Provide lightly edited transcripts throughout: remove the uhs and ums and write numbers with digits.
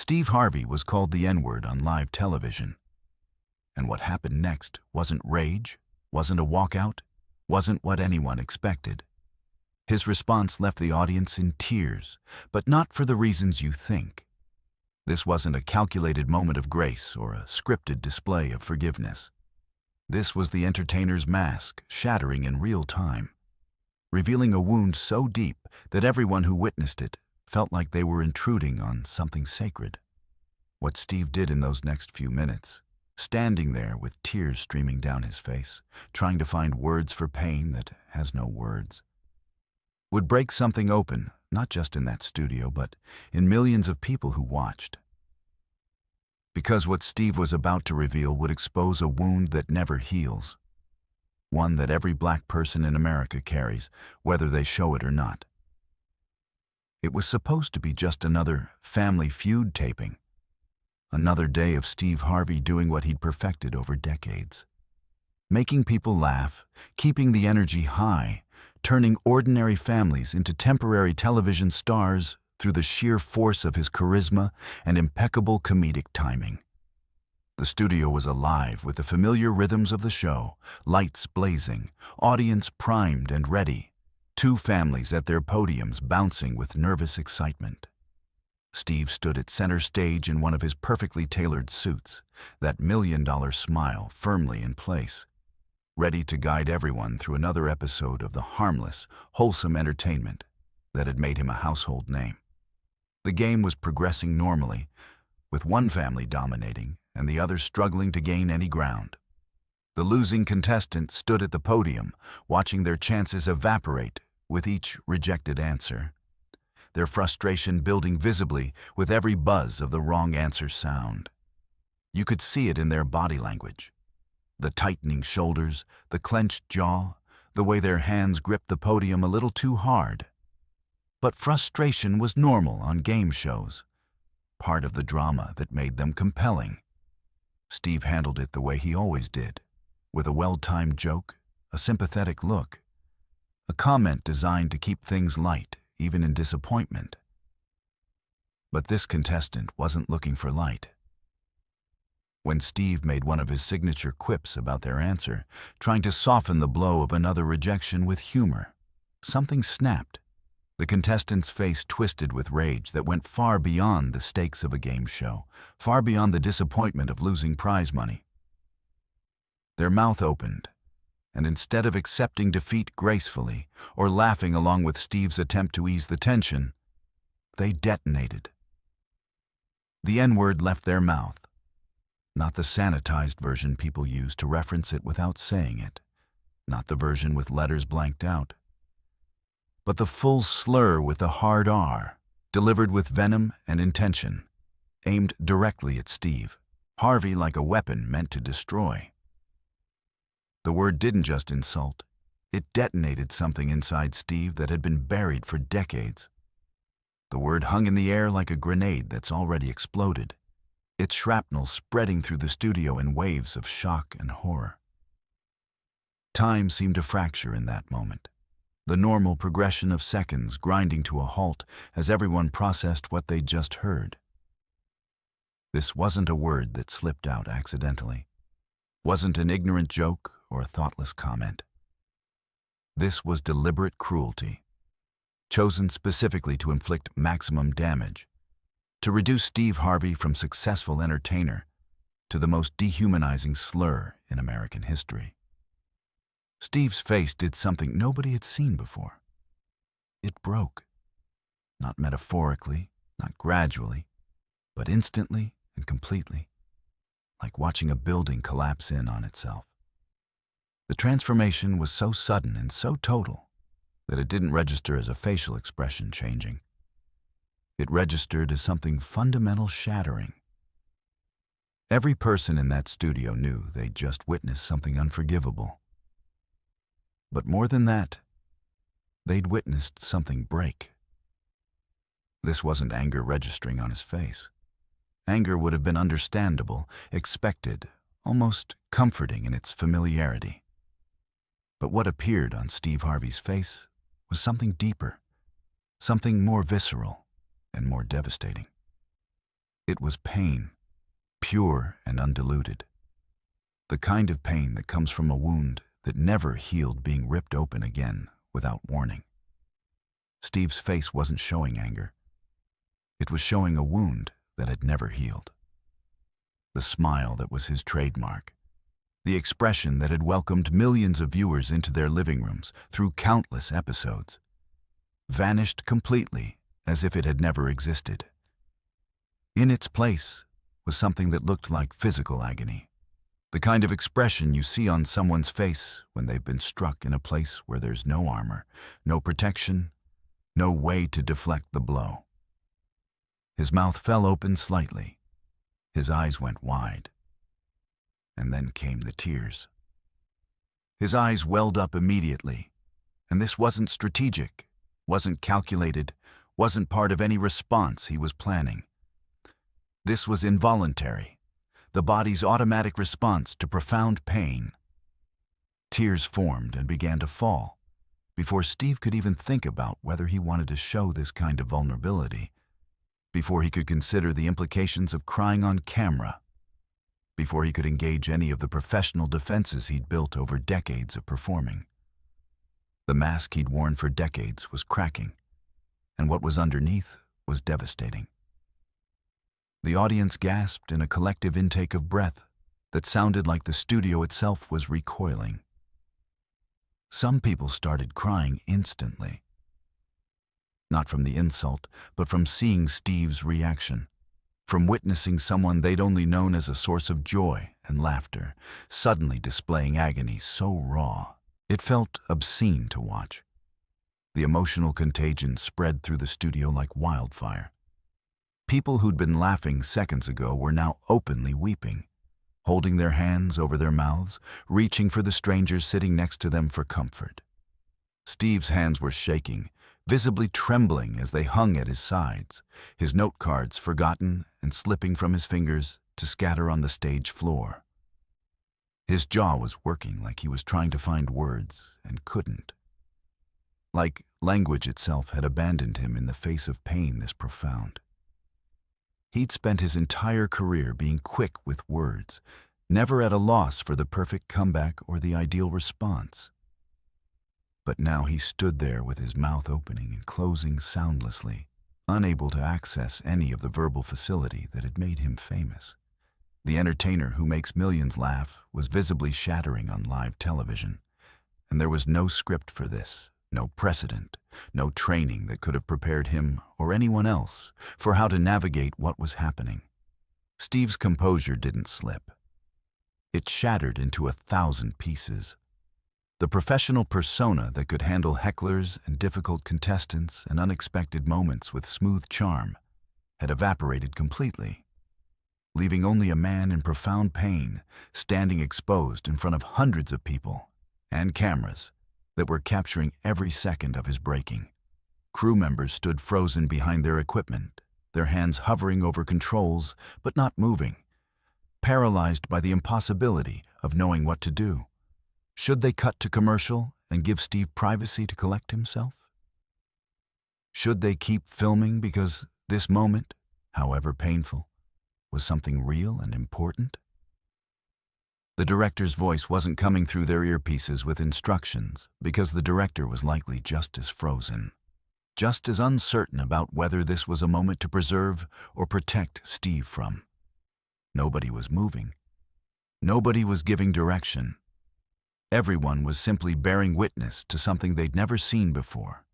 Steve Harvey was called the N-word on live television. And what happened next wasn't rage, wasn't a walkout, wasn't what anyone expected. His response left the audience in tears, but not for the reasons you think. This wasn't a calculated moment of grace or a scripted display of forgiveness. This was the entertainer's mask, shattering in real time, revealing a wound so deep that everyone who witnessed it felt like they were intruding on something sacred. What Steve did in those next few minutes, standing there with tears streaming down his face, trying to find words for pain that has no words, would break something open, not just in that studio, but in millions of people who watched. Because what Steve was about to reveal would expose a wound that never heals, one that every black person in America carries, whether they show it or not. It was supposed to be just another Family Feud taping, another day of Steve Harvey doing what he'd perfected over decades, making people laugh, keeping the energy high, turning ordinary families into temporary television stars through the sheer force of his charisma and impeccable comedic timing. The studio was alive with the familiar rhythms of the show, lights blazing, audience primed and ready, two families at their podiums bouncing with nervous excitement. Steve stood at center stage in one of his perfectly tailored suits, that million-dollar smile firmly in place, ready to guide everyone through another episode of the harmless, wholesome entertainment that had made him a household name. The game was progressing normally, with one family dominating and the other struggling to gain any ground. The losing contestant stood at the podium, watching their chances evaporate with each rejected answer, their frustration building visibly with every buzz of the wrong answer sound. You could see it in their body language. The tightening shoulders, the clenched jaw, the way their hands gripped the podium a little too hard. But frustration was normal on game shows, part of the drama that made them compelling. Steve handled it the way he always did, with a well-timed joke, a sympathetic look, a comment designed to keep things light, even in disappointment. But this contestant wasn't looking for light. When Steve made one of his signature quips about their answer, trying to soften the blow of another rejection with humor, something snapped. The contestant's face twisted with rage that went far beyond the stakes of a game show, far beyond the disappointment of losing prize money. Their mouth opened, and instead of accepting defeat gracefully or laughing along with Steve's attempt to ease the tension, they detonated. The N-word left their mouth, not the sanitized version people use to reference it without saying it, not the version with letters blanked out, but the full slur with a hard R, delivered with venom and intention, aimed directly at Steve Harvey like a weapon meant to destroy. The word didn't just insult, it detonated something inside Steve that had been buried for decades. The word hung in the air like a grenade that's already exploded, its shrapnel spreading through the studio in waves of shock and horror. Time seemed to fracture in that moment, the normal progression of seconds grinding to a halt as everyone processed what they'd just heard. This wasn't a word that slipped out accidentally, wasn't an ignorant joke or a thoughtless comment. This was deliberate cruelty, chosen specifically to inflict maximum damage, to reduce Steve Harvey from successful entertainer to the most dehumanizing slur in American history. Steve's face did something nobody had seen before. It broke, not metaphorically, not gradually, but instantly and completely, like watching a building collapse in on itself. The transformation was so sudden and so total that it didn't register as a facial expression changing. It registered as something fundamental shattering. Every person in that studio knew they'd just witnessed something unforgivable. But more than that, they'd witnessed something break. This wasn't anger registering on his face. Anger would have been understandable, expected, almost comforting in its familiarity. But what appeared on Steve Harvey's face was something deeper, something more visceral and more devastating. It was pain, pure and undiluted. The kind of pain that comes from a wound that never healed being ripped open again without warning. Steve's face wasn't showing anger. It was showing a wound that had never healed. The smile that was his trademark, the expression that had welcomed millions of viewers into their living rooms through countless episodes, vanished completely as if it had never existed. In its place was something that looked like physical agony, the kind of expression you see on someone's face when they've been struck in a place where there's no armor, no protection, no way to deflect the blow. His mouth fell open slightly. His eyes went wide. And then came the tears. His eyes welled up immediately, and this wasn't strategic, wasn't calculated, wasn't part of any response he was planning. This was involuntary, the body's automatic response to profound pain. Tears formed and began to fall before Steve could even think about whether he wanted to show this kind of vulnerability, before he could consider the implications of crying on camera, before he could engage any of the professional defenses he'd built over decades of performing. The mask he'd worn for decades was cracking, and what was underneath was devastating. The audience gasped in a collective intake of breath that sounded like the studio itself was recoiling. Some people started crying instantly. Not from the insult, but from seeing Steve's reaction, from witnessing someone they'd only known as a source of joy and laughter, suddenly displaying agony so raw, it felt obscene to watch. The emotional contagion spread through the studio like wildfire. People who'd been laughing seconds ago were now openly weeping, holding their hands over their mouths, reaching for the strangers sitting next to them for comfort. Steve's hands were shaking, visibly trembling as they hung at his sides, his note cards forgotten and slipping from his fingers to scatter on the stage floor. His jaw was working like he was trying to find words and couldn't. Like language itself had abandoned him in the face of pain this profound. He'd spent his entire career being quick with words, never at a loss for the perfect comeback or the ideal response. But now he stood there with his mouth opening and closing soundlessly, unable to access any of the verbal facility that had made him famous. The entertainer who makes millions laugh was visibly shattering on live television, and there was no script for this, no precedent, no training that could have prepared him or anyone else for how to navigate what was happening. Steve's composure didn't slip. It shattered into 1,000 pieces. The professional persona that could handle hecklers and difficult contestants and unexpected moments with smooth charm had evaporated completely, leaving only a man in profound pain standing exposed in front of hundreds of people and cameras that were capturing every second of his breaking. Crew members stood frozen behind their equipment, their hands hovering over controls but not moving, paralyzed by the impossibility of knowing what to do. Should they cut to commercial and give Steve privacy to collect himself? Should they keep filming because this moment, however painful, was something real and important? The director's voice wasn't coming through their earpieces with instructions because the director was likely just as frozen, just as uncertain about whether this was a moment to preserve or protect Steve from. Nobody was moving. Nobody was giving direction. Everyone was simply bearing witness to something they'd never seen before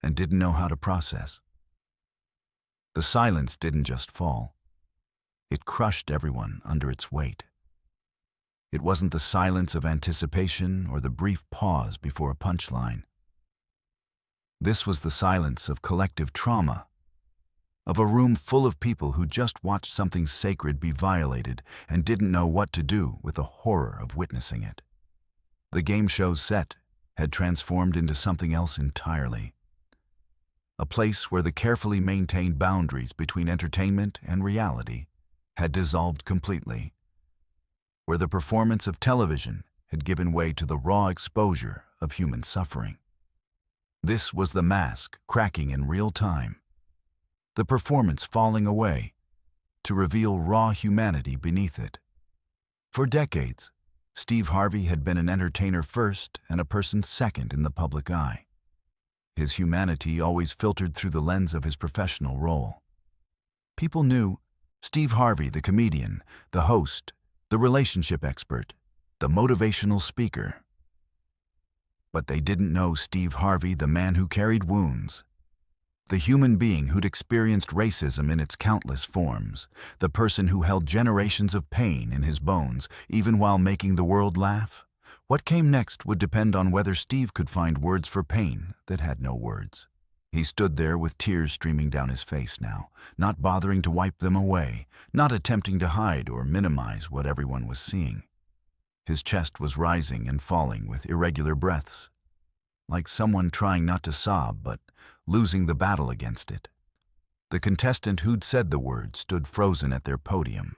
and didn't know how to process. The silence didn't just fall. It crushed everyone under its weight. It wasn't the silence of anticipation or the brief pause before a punchline. This was the silence of collective trauma, of a room full of people who just watched something sacred be violated and didn't know what to do with the horror of witnessing it. The game show's set had transformed into something else entirely. A place where the carefully maintained boundaries between entertainment and reality had dissolved completely, where the performance of television had given way to the raw exposure of human suffering. This was the mask cracking in real time, the performance falling away, to reveal raw humanity beneath it. For decades, Steve Harvey had been an entertainer first and a person second in the public eye. His humanity always filtered through the lens of his professional role. People knew Steve Harvey, the comedian, the host, the relationship expert, the motivational speaker. But they didn't know Steve Harvey, the man who carried wounds, the human being who'd experienced racism in its countless forms, the person who held generations of pain in his bones, even while making the world laugh. What came next would depend on whether Steve could find words for pain that had no words. He stood there with tears streaming down his face now, not bothering to wipe them away, not attempting to hide or minimize what everyone was seeing. His chest was rising and falling with irregular breaths, like someone trying not to sob but losing the battle against it. The contestant who'd said the word stood frozen at their podium,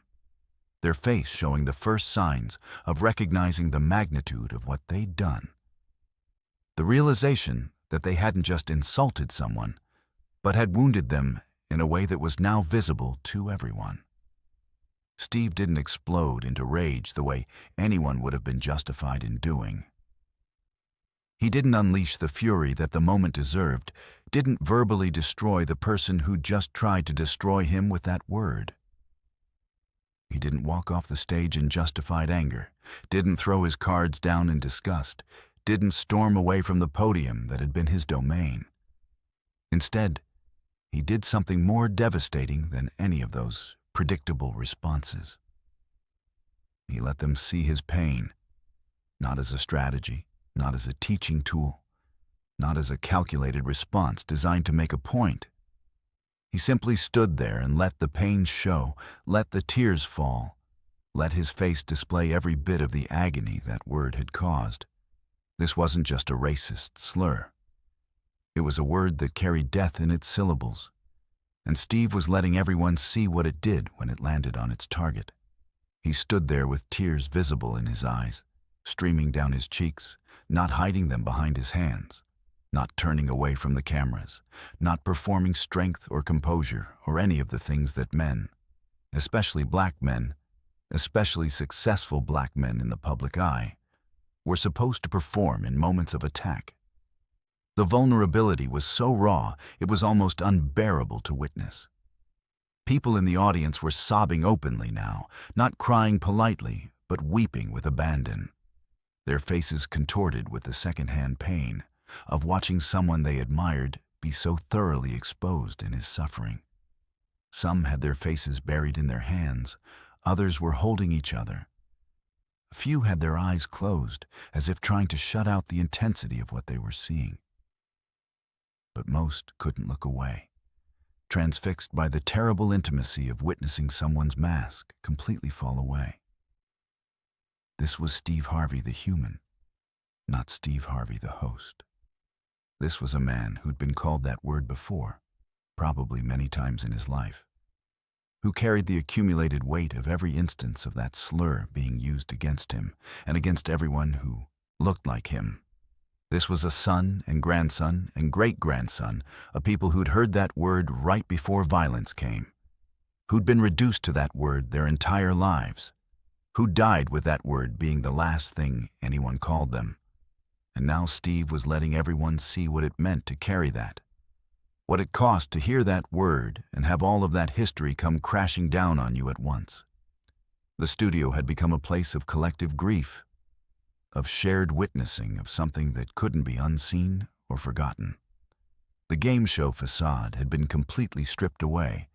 their face showing the first signs of recognizing the magnitude of what they'd done. The realization that they hadn't just insulted someone, but had wounded them in a way that was now visible to everyone. Steve didn't explode into rage the way anyone would have been justified in doing. He didn't unleash the fury that the moment deserved, didn't verbally destroy the person who'd just tried to destroy him with that word. He didn't walk off the stage in justified anger, didn't throw his cards down in disgust, didn't storm away from the podium that had been his domain. Instead, he did something more devastating than any of those predictable responses. He let them see his pain, not as a strategy, not as a teaching tool, not as a calculated response designed to make a point. He simply stood there and let the pain show, let the tears fall, let his face display every bit of the agony that word had caused. This wasn't just a racist slur. It was a word that carried death in its syllables, and Steve was letting everyone see what it did when it landed on its target. He stood there with tears visible in his eyes, streaming down his cheeks, not hiding them behind his hands, not turning away from the cameras, not performing strength or composure or any of the things that men, especially black men, especially successful black men in the public eye, were supposed to perform in moments of attack. The vulnerability was so raw, it was almost unbearable to witness. People in the audience were sobbing openly now, not crying politely, but weeping with abandon, their faces contorted with the secondhand pain of watching someone they admired be so thoroughly exposed in his suffering. Some had their faces buried in their hands, others were holding each other. A few had their eyes closed, as if trying to shut out the intensity of what they were seeing. But most couldn't look away, transfixed by the terrible intimacy of witnessing someone's mask completely fall away. This was Steve Harvey the human, not Steve Harvey the host. This was a man who'd been called that word before, probably many times in his life, who carried the accumulated weight of every instance of that slur being used against him and against everyone who looked like him. This was a son and grandson and great-grandson of people who'd heard that word right before violence came, who'd been reduced to that word their entire lives, who died with that word being the last thing anyone called them. And now Steve was letting everyone see what it meant to carry that, what it cost to hear that word and have all of that history come crashing down on you at once. The studio had become a place of collective grief, of shared witnessing of something that couldn't be unseen or forgotten. The game show facade had been completely stripped away,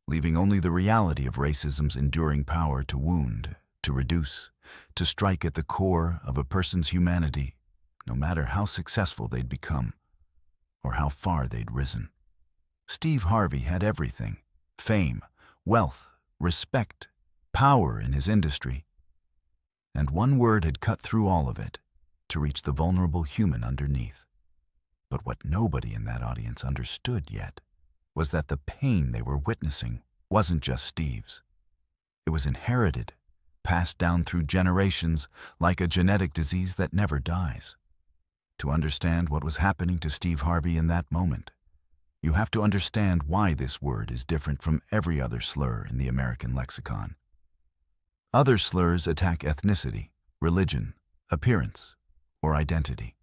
leaving only the reality of racism's enduring power to wound, to reduce, to strike at the core of a person's humanity, no matter how successful they'd become or how far they'd risen. Steve Harvey had everything: fame, wealth, respect, power in his industry. And one word had cut through all of it to reach the vulnerable human underneath. But what nobody in that audience understood yet was that the pain they were witnessing wasn't just Steve's. It was inherited, passed down through generations like a genetic disease that never dies. To understand what was happening to Steve Harvey in that moment, you have to understand why this word is different from every other slur in the American lexicon. Other slurs attack ethnicity, religion, appearance, or identity.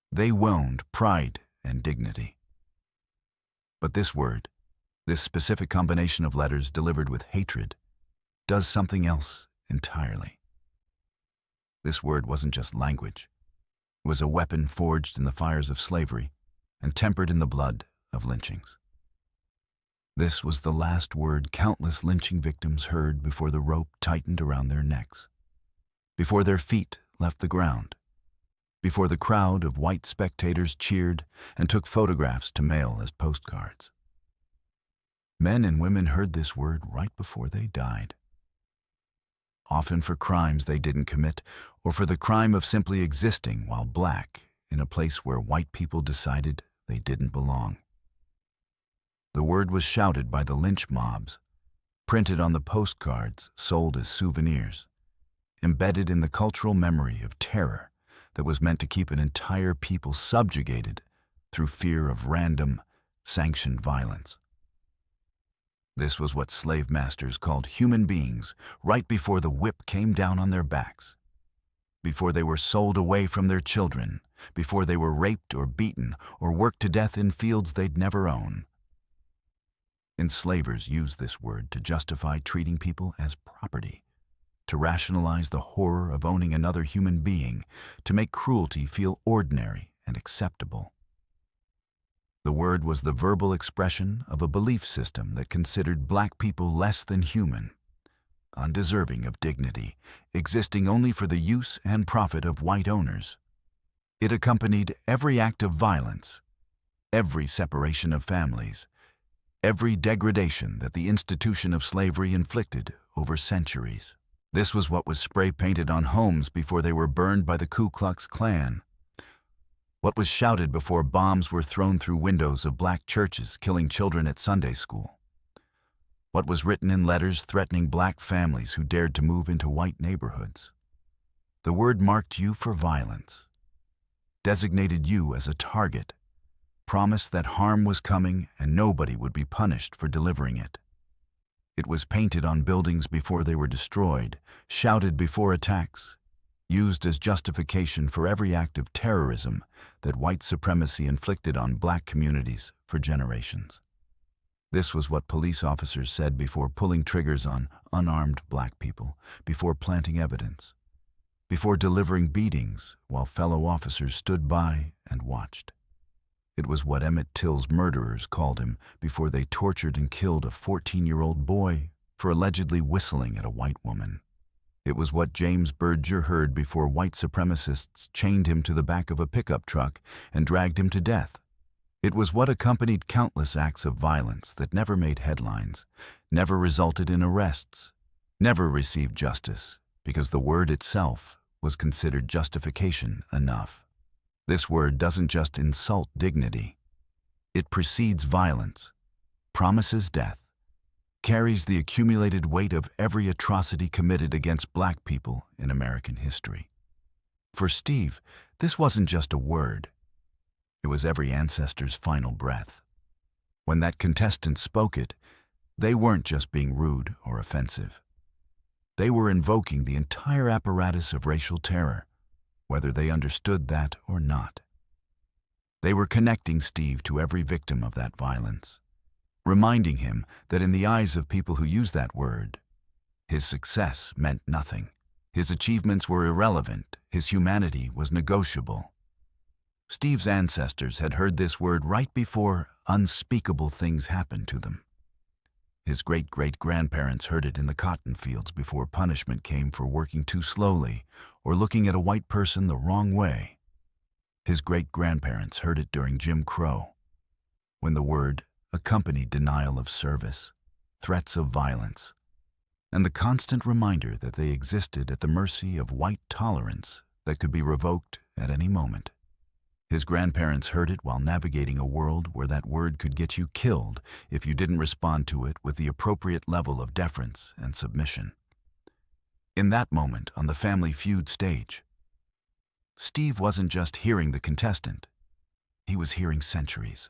They wound pride and dignity. But this word, this specific combination of letters delivered with hatred, does something else entirely. This word wasn't just language. It was a weapon forged in the fires of slavery and tempered in the blood of lynchings. This was the last word countless lynching victims heard before the rope tightened around their necks, before their feet left the ground, before the crowd of white spectators cheered and took photographs to mail as postcards. Men and women heard this word right before they died, often for crimes they didn't commit or for the crime of simply existing while black in a place where white people decided they didn't belong. The word was shouted by the lynch mobs, printed on the postcards sold as souvenirs, embedded in the cultural memory of terror that was meant to keep an entire people subjugated through fear of random, sanctioned violence. This was what slave masters called human beings right before the whip came down on their backs, before they were sold away from their children, before they were raped or beaten or worked to death in fields they'd never own. Enslavers used this word to justify treating people as property, to rationalize the horror of owning another human being, to make cruelty feel ordinary and acceptable. The word was the verbal expression of a belief system that considered black people less than human, undeserving of dignity, existing only for the use and profit of white owners. It accompanied every act of violence, every separation of families, every degradation that the institution of slavery inflicted over centuries. This was what was spray-painted on homes before they were burned by the Ku Klux Klan. What was shouted before bombs were thrown through windows of black churches, killing children at Sunday school. What was written in letters threatening black families who dared to move into white neighborhoods. The word marked you for violence, designated you as a target, promised that harm was coming and nobody would be punished for delivering it. It was painted on buildings before they were destroyed, shouted before attacks, used as justification for every act of terrorism that white supremacy inflicted on black communities for generations. This was what police officers said before pulling triggers on unarmed black people, before planting evidence, before delivering beatings while fellow officers stood by and watched. It was what Emmett Till's murderers called him before they tortured and killed a 14-year-old boy for allegedly whistling at a white woman. It was what James Berger heard before white supremacists chained him to the back of a pickup truck and dragged him to death. It was what accompanied countless acts of violence that never made headlines, never resulted in arrests, never received justice, because the word itself was considered justification enough. This word doesn't just insult dignity. It precedes violence, promises death, carries the accumulated weight of every atrocity committed against black people in American history. For Steve, this wasn't just a word. It was every ancestor's final breath. When that contestant spoke it, they weren't just being rude or offensive. They were invoking the entire apparatus of racial terror, whether they understood that or not. They were connecting Steve to every victim of that violence, reminding him that in the eyes of people who use that word, his success meant nothing. His achievements were irrelevant. His humanity was negotiable. Steve's ancestors had heard this word right before unspeakable things happened to them. His great-great-grandparents heard it in the cotton fields before punishment came for working too slowly or looking at a white person the wrong way. His great-grandparents heard it during Jim Crow, when the word accompanied denial of service, threats of violence, and the constant reminder that they existed at the mercy of white tolerance that could be revoked at any moment. His grandparents heard it while navigating a world where that word could get you killed if you didn't respond to it with the appropriate level of deference and submission. In that moment on the Family Feud stage, Steve wasn't just hearing the contestant, he was hearing centuries.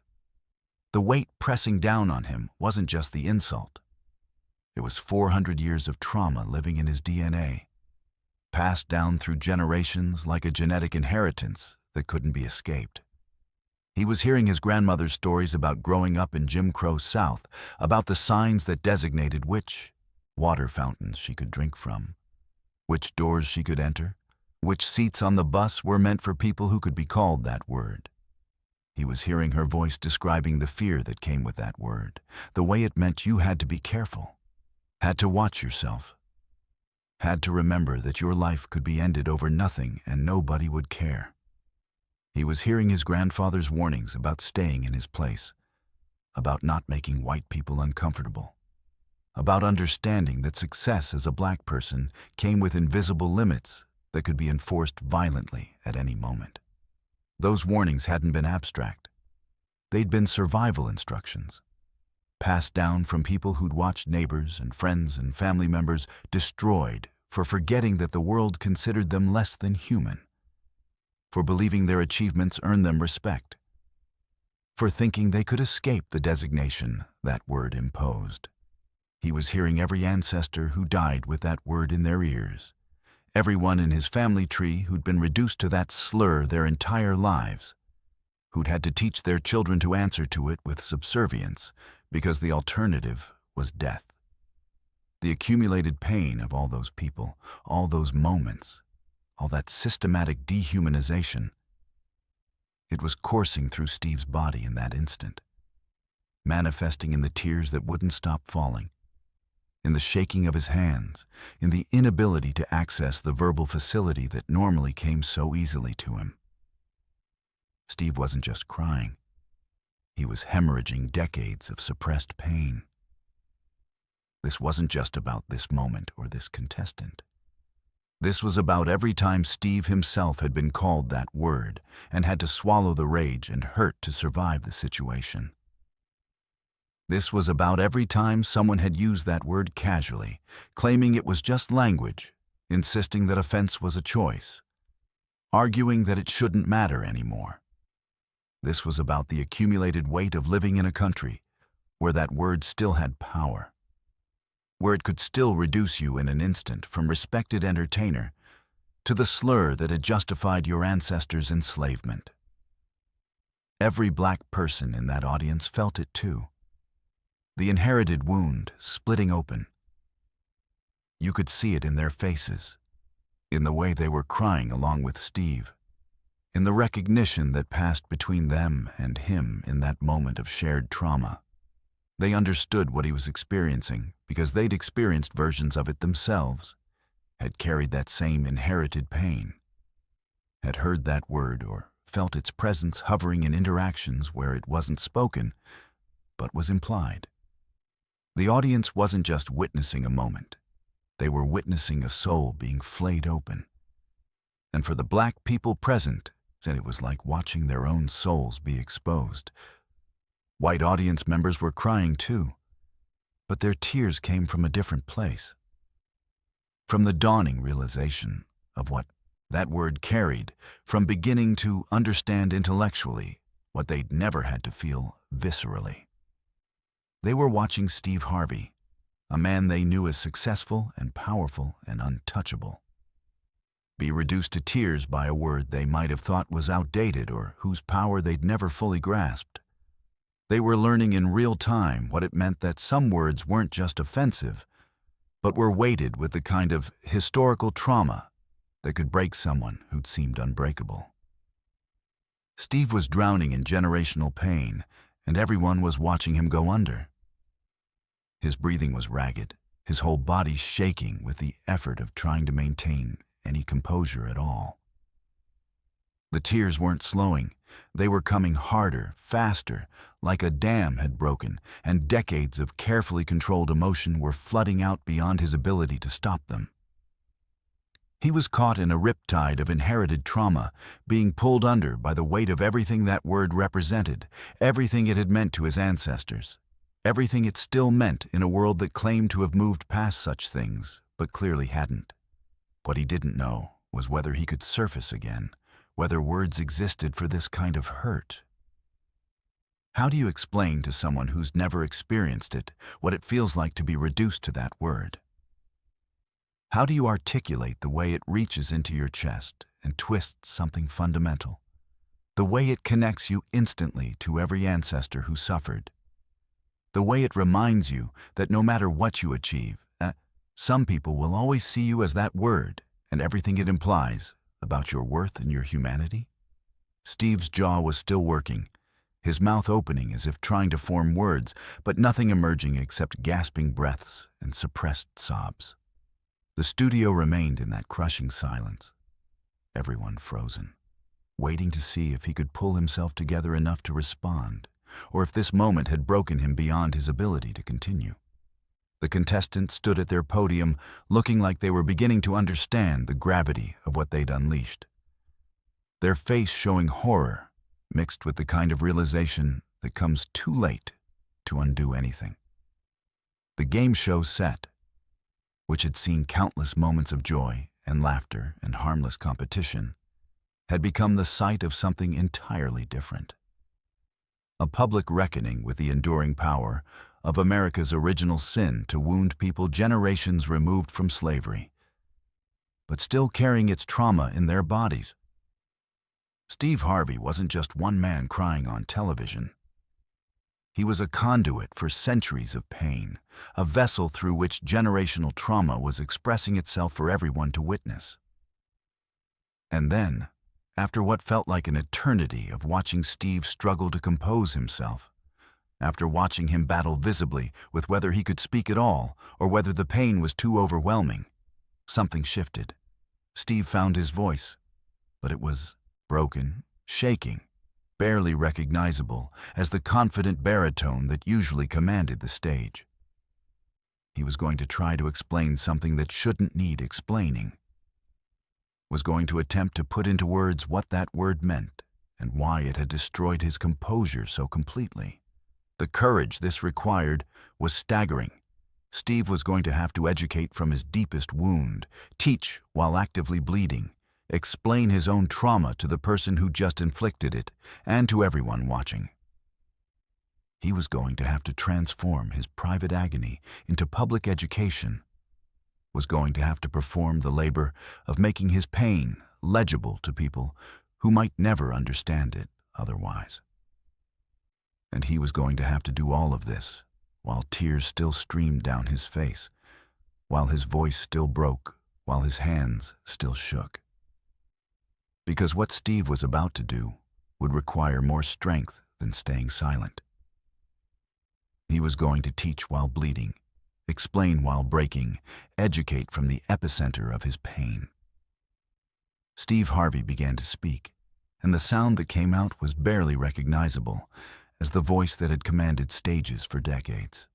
The weight pressing down on him wasn't just the insult. It was 400 years of trauma living in his DNA, passed down through generations like a genetic inheritance that couldn't be escaped. He was hearing his grandmother's stories about growing up in Jim Crow South, about the signs that designated which water fountains she could drink from, which doors she could enter, which seats on the bus were meant for people who could be called that word. He was hearing her voice describing the fear that came with that word, the way it meant you had to be careful, had to watch yourself, had to remember that your life could be ended over nothing and nobody would care. He was hearing his grandfather's warnings about staying in his place, about not making white people uncomfortable, about understanding that success as a black person came with invisible limits that could be enforced violently at any moment. Those warnings hadn't been abstract. They'd been survival instructions, passed down from people who'd watched neighbors and friends and family members destroyed for forgetting that the world considered them less than human, for believing their achievements earned them respect, for thinking they could escape the designation that word imposed. He was hearing every ancestor who died with that word in their ears, everyone in his family tree who'd been reduced to that slur their entire lives, who'd had to teach their children to answer to it with subservience because the alternative was death. The accumulated pain of all those people, all those moments, all that systematic dehumanization, it was coursing through Steve's body in that instant, manifesting in the tears that wouldn't stop falling, in the shaking of his hands, in the inability to access the verbal facility that normally came so easily to him. Steve wasn't just crying. He was hemorrhaging decades of suppressed pain. This wasn't just about this moment or this contestant. This was about every time Steve himself had been called that word and had to swallow the rage and hurt to survive the situation. This was about every time someone had used that word casually, claiming it was just language, insisting that offense was a choice, arguing that it shouldn't matter anymore. This was about the accumulated weight of living in a country where that word still had power, where it could still reduce you in an instant from respected entertainer to the slur that had justified your ancestors' enslavement. Every black person in that audience felt it too. The inherited wound splitting open. You could see it in their faces, in the way they were crying along with Steve, in the recognition that passed between them and him in that moment of shared trauma. They understood what he was experiencing because they'd experienced versions of it themselves, had carried that same inherited pain, had heard that word or felt its presence hovering in interactions where it wasn't spoken, but was implied. The audience wasn't just witnessing a moment. They were witnessing a soul being flayed open. And for the black people present, it was like watching their own souls be exposed. White audience members were crying too, but their tears came from a different place. From the dawning realization of what that word carried, from beginning to understand intellectually what they'd never had to feel viscerally. They were watching Steve Harvey, a man they knew as successful and powerful and untouchable, be reduced to tears by a word they might have thought was outdated or whose power they'd never fully grasped. They were learning in real time what it meant that some words weren't just offensive, but were weighted with the kind of historical trauma that could break someone who'd seemed unbreakable. Steve was drowning in generational pain, and everyone was watching him go under. His breathing was ragged, his whole body shaking with the effort of trying to maintain any composure at all. The tears weren't slowing. They were coming harder, faster, like a dam had broken, and decades of carefully controlled emotion were flooding out beyond his ability to stop them. He was caught in a riptide of inherited trauma, being pulled under by the weight of everything that word represented, everything it had meant to his ancestors, everything it still meant in a world that claimed to have moved past such things, but clearly hadn't. What he didn't know was whether he could surface again, whether words existed for this kind of hurt. How do you explain to someone who's never experienced it what it feels like to be reduced to that word? How do you articulate the way it reaches into your chest and twists something fundamental? The way it connects you instantly to every ancestor who suffered. The way it reminds you that no matter what you achieve, some people will always see you as that word and everything it implies about your worth and your humanity. Steve's jaw was still working, his mouth opening as if trying to form words, but nothing emerging except gasping breaths and suppressed sobs. The studio remained in that crushing silence, everyone frozen, waiting to see if he could pull himself together enough to respond, or if this moment had broken him beyond his ability to continue. The contestants stood at their podium, looking like they were beginning to understand the gravity of what they'd unleashed. Their face showing horror, mixed with the kind of realization that comes too late to undo anything. The game show set, which had seen countless moments of joy and laughter and harmless competition, had become the site of something entirely different. A public reckoning with the enduring power of America's original sin to wound people generations removed from slavery, but still carrying its trauma in their bodies. Steve Harvey wasn't just one man crying on television. He was a conduit for centuries of pain, a vessel through which generational trauma was expressing itself for everyone to witness. And then, after what felt like an eternity of watching Steve struggle to compose himself, after watching him battle visibly with whether he could speak at all or whether the pain was too overwhelming, something shifted. Steve found his voice, but it was broken, shaking, barely recognizable as the confident baritone that usually commanded the stage. He was going to try to explain something that shouldn't need explaining, was going to attempt to put into words what that word meant and why it had destroyed his composure so completely. The courage this required was staggering. Steve was going to have to educate from his deepest wound, teach while actively bleeding, explain his own trauma to the person who just inflicted it and to everyone watching. He was going to have to transform his private agony into public education, was going to have to perform the labor of making his pain legible to people who might never understand it otherwise. And he was going to have to do all of this while tears still streamed down his face, while his voice still broke, while his hands still shook. Because what Steve was about to do would require more strength than staying silent. He was going to teach while bleeding, explain while breaking, educate from the epicenter of his pain. Steve Harvey began to speak, and the sound that came out was barely recognizable as the voice that had commanded stages for decades.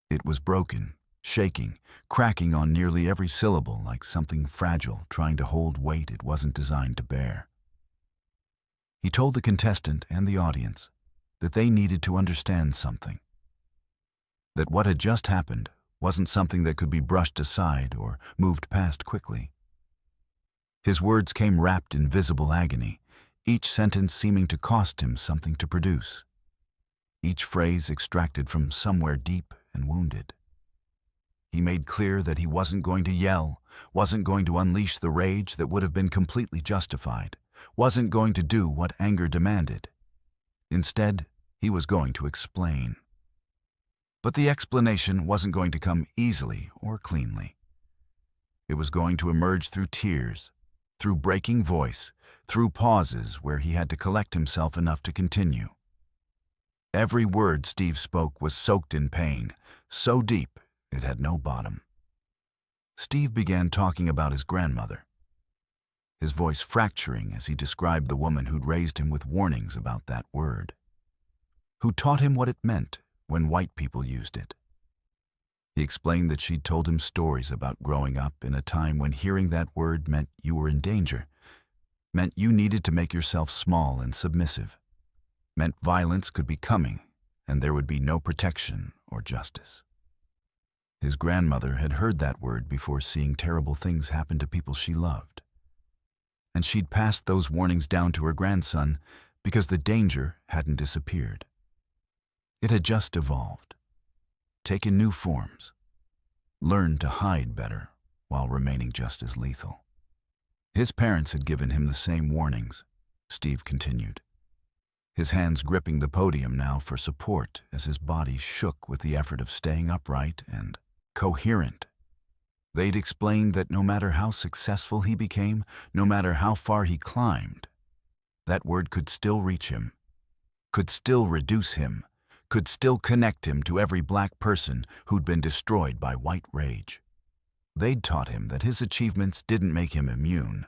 It was broken, shaking, cracking on nearly every syllable like something fragile trying to hold weight it wasn't designed to bear. He told the contestant and the audience that they needed to understand something. That what had just happened wasn't something that could be brushed aside or moved past quickly. His words came wrapped in visible agony, each sentence seeming to cost him something to produce, each phrase extracted from somewhere deep and wounded. He made clear that he wasn't going to yell, wasn't going to unleash the rage that would have been completely justified, wasn't going to do what anger demanded. Instead, he was going to explain. But the explanation wasn't going to come easily or cleanly. It was going to emerge through tears, through breaking voice, through pauses where he had to collect himself enough to continue. Every word Steve spoke was soaked in pain, so deep it had no bottom. Steve began talking about his grandmother, his voice fracturing as he described the woman who'd raised him with warnings about that word, who taught him what it meant when white people used it. He explained that she'd told him stories about growing up in a time when hearing that word meant you were in danger, meant you needed to make yourself small and submissive, meant violence could be coming and there would be no protection or justice. His grandmother had heard that word before seeing terrible things happen to people she loved. And she'd passed those warnings down to her grandson because the danger hadn't disappeared. It had just evolved, taken new forms, learned to hide better while remaining just as lethal. His parents had given him the same warnings, Steve continued, his hands gripping the podium now for support as his body shook with the effort of staying upright and coherent. They'd explained that no matter how successful he became, no matter how far he climbed, that word could still reach him, could still reduce him, could still connect him to every black person who'd been destroyed by white rage. They'd taught him that his achievements didn't make him immune.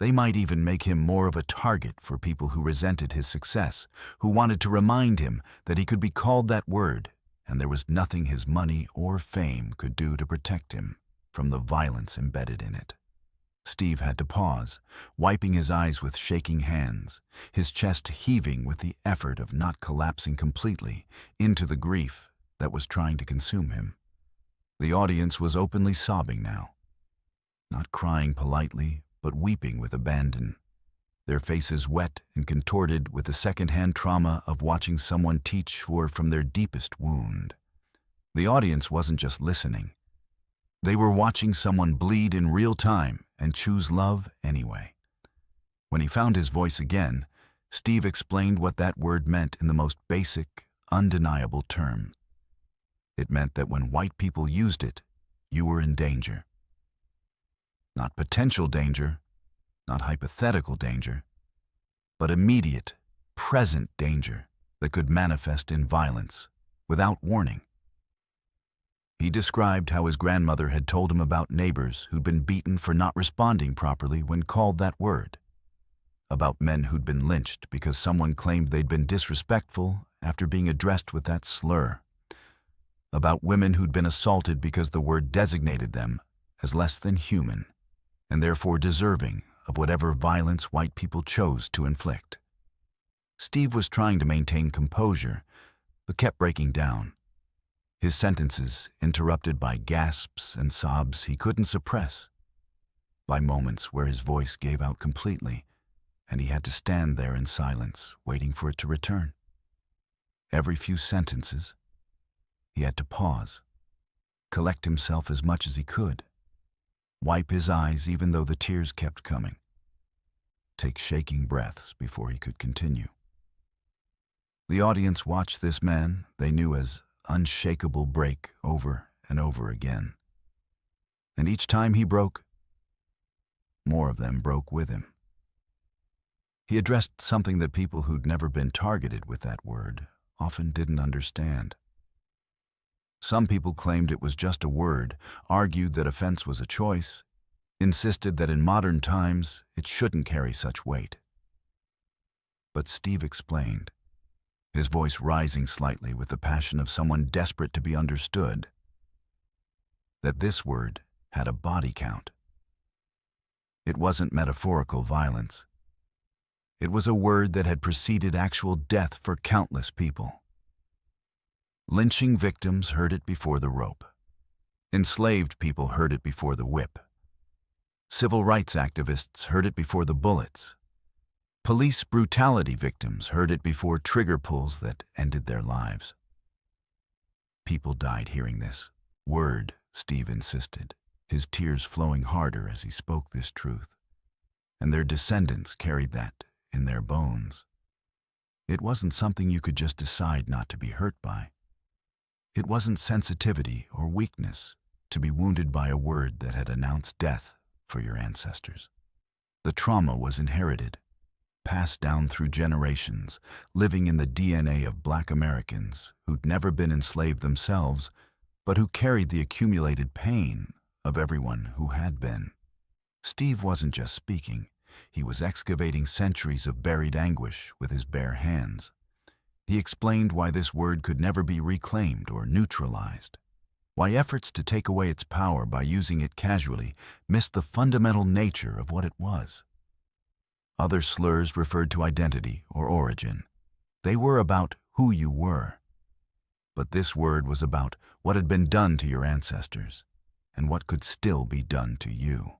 They might even make him more of a target for people who resented his success, who wanted to remind him that he could be called that word, and there was nothing his money or fame could do to protect him from the violence embedded in it. Steve had to pause, wiping his eyes with shaking hands, his chest heaving with the effort of not collapsing completely into the grief that was trying to consume him. The audience was openly sobbing now, not crying politely, but weeping with abandon, their faces wet and contorted with the second-hand trauma of watching someone teach or from their deepest wound. The audience wasn't just listening. They were watching someone bleed in real time and choose love anyway. When he found his voice again, Steve explained what that word meant in the most basic, undeniable terms. It meant that when white people used it, you were in danger. Not potential danger, not hypothetical danger, but immediate, present danger that could manifest in violence without warning. He described how his grandmother had told him about neighbors who'd been beaten for not responding properly when called that word, about men who'd been lynched because someone claimed they'd been disrespectful after being addressed with that slur, about women who'd been assaulted because the word designated them as less than human and therefore deserving of whatever violence white people chose to inflict. Steve was trying to maintain composure, but kept breaking down, his sentences interrupted by gasps and sobs he couldn't suppress, by moments where his voice gave out completely, and he had to stand there in silence, waiting for it to return. Every few sentences, he had to pause, collect himself as much as he could, wipe his eyes even though the tears kept coming, take shaking breaths before he could continue. The audience watched this man they knew as unshakable break over and over again. And each time he broke, more of them broke with him. He addressed something that people who'd never been targeted with that word often didn't understand. Some people claimed it was just a word, argued that offense was a choice, insisted that in modern times it shouldn't carry such weight. But Steve explained, his voice rising slightly with the passion of someone desperate to be understood, that this word had a body count. It wasn't metaphorical violence. It was a word that had preceded actual death for countless people. Lynching victims heard it before the rope. Enslaved people heard it before the whip. Civil rights activists heard it before the bullets. Police brutality victims heard it before trigger pulls that ended their lives. People died hearing this word, Steve insisted, his tears flowing harder as he spoke this truth. And their descendants carried that in their bones. It wasn't something you could just decide not to be hurt by. It wasn't sensitivity or weakness to be wounded by a word that had announced death for your ancestors. The trauma was inherited, passed down through generations, living in the DNA of Black Americans who'd never been enslaved themselves, but who carried the accumulated pain of everyone who had been. Steve wasn't just speaking, he was excavating centuries of buried anguish with his bare hands. He explained why this word could never be reclaimed or neutralized, why efforts to take away its power by using it casually missed the fundamental nature of what it was. Other slurs referred to identity or origin. They were about who you were. But this word was about what had been done to your ancestors and what could still be done to you.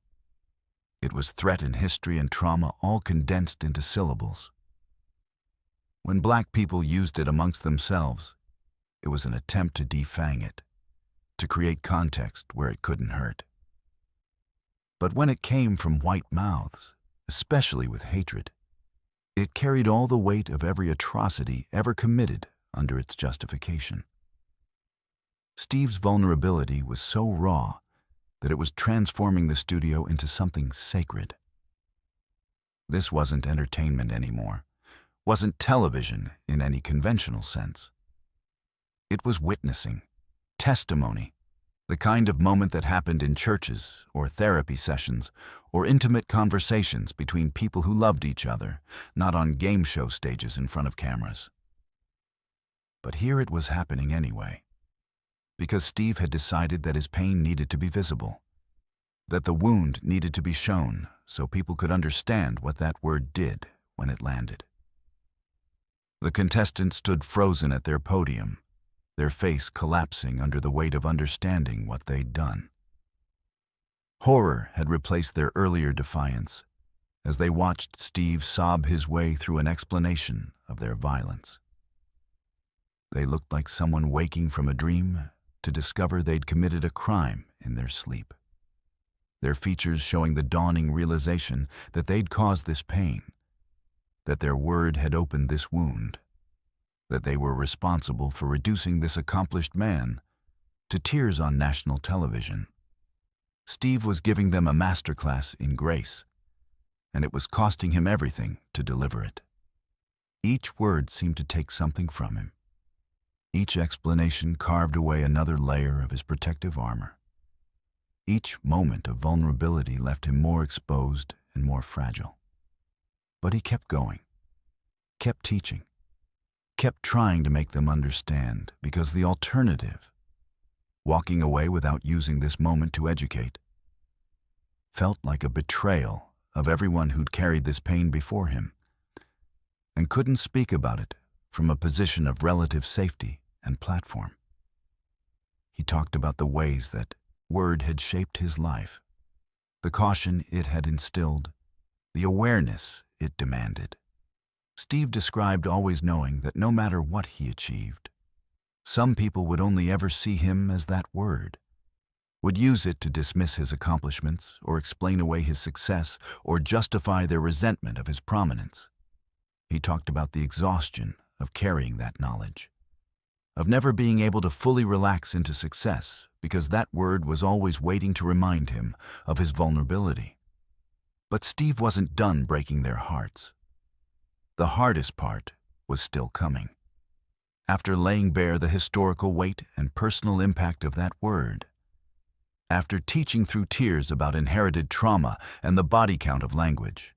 It was threat and history and trauma all condensed into syllables. When black people used it amongst themselves, it was an attempt to defang it, to create context where it couldn't hurt. But when it came from white mouths, especially with hatred, it carried all the weight of every atrocity ever committed under its justification. Steve's vulnerability was so raw that it was transforming the studio into something sacred. This wasn't entertainment anymore, wasn't television in any conventional sense. It was witnessing, testimony, the kind of moment that happened in churches or therapy sessions or intimate conversations between people who loved each other, not on game show stages in front of cameras. But here it was happening anyway, because Steve had decided that his pain needed to be visible, that the wound needed to be shown so people could understand what that word did when it landed. The contestants stood frozen at their podium, their face collapsing under the weight of understanding what they'd done. Horror had replaced their earlier defiance as they watched Steve sob his way through an explanation of their violence. They looked like someone waking from a dream to discover they'd committed a crime in their sleep, their features showing the dawning realization that they'd caused this pain, that their word had opened this wound, that they were responsible for reducing this accomplished man to tears on national television. Steve was giving them a masterclass in grace, and it was costing him everything to deliver it. Each word seemed to take something from him. Each explanation carved away another layer of his protective armor. Each moment of vulnerability left him more exposed and more fragile. But he kept going, kept teaching, kept trying to make them understand, because the alternative, walking away without using this moment to educate, felt like a betrayal of everyone who'd carried this pain before him and couldn't speak about it from a position of relative safety and platform. He talked about the ways that word had shaped his life, the caution it had instilled, the awareness it demanded. Steve described always knowing that no matter what he achieved, some people would only ever see him as that word, would use it to dismiss his accomplishments or explain away his success or justify their resentment of his prominence. He talked about the exhaustion of carrying that knowledge, of never being able to fully relax into success because that word was always waiting to remind him of his vulnerability. But Steve wasn't done breaking their hearts. The hardest part was still coming. After laying bare the historical weight and personal impact of that word, after teaching through tears about inherited trauma and the body count of language,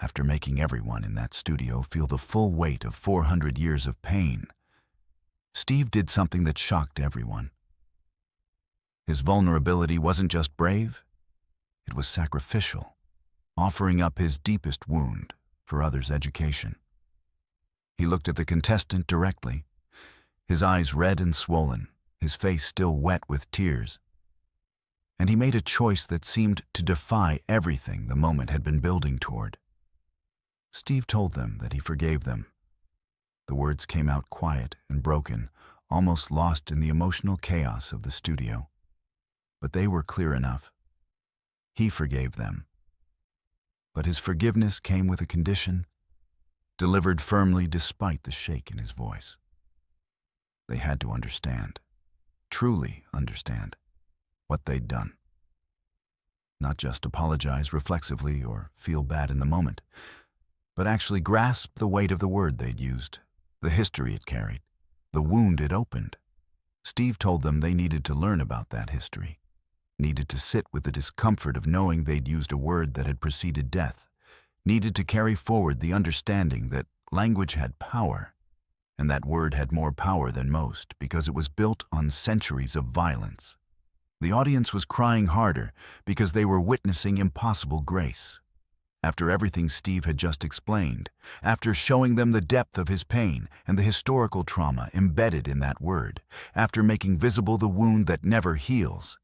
after making everyone in that studio feel the full weight of 400 years of pain, Steve did something that shocked everyone. His vulnerability wasn't just brave, it was sacrificial, offering up his deepest wound for others' education. He looked at the contestant directly, his eyes red and swollen, his face still wet with tears, and he made a choice that seemed to defy everything the moment had been building toward. Steve told them that he forgave them. The words came out quiet and broken, almost lost in the emotional chaos of the studio. But they were clear enough. He forgave them. But his forgiveness came with a condition, delivered firmly despite the shake in his voice. They had to understand, truly understand, what they'd done. Not just apologize reflexively or feel bad in the moment, but actually grasp the weight of the word they'd used, the history it carried, the wound it opened. Steve told them they needed to learn about that history, needed to sit with the discomfort of knowing they'd used a word that had preceded death, needed to carry forward the understanding that language had power, and that word had more power than most because it was built on centuries of violence. The audience was crying harder because they were witnessing impossible grace. After everything Steve had just explained, after showing them the depth of his pain and the historical trauma embedded in that word, after making visible the wound that never heals,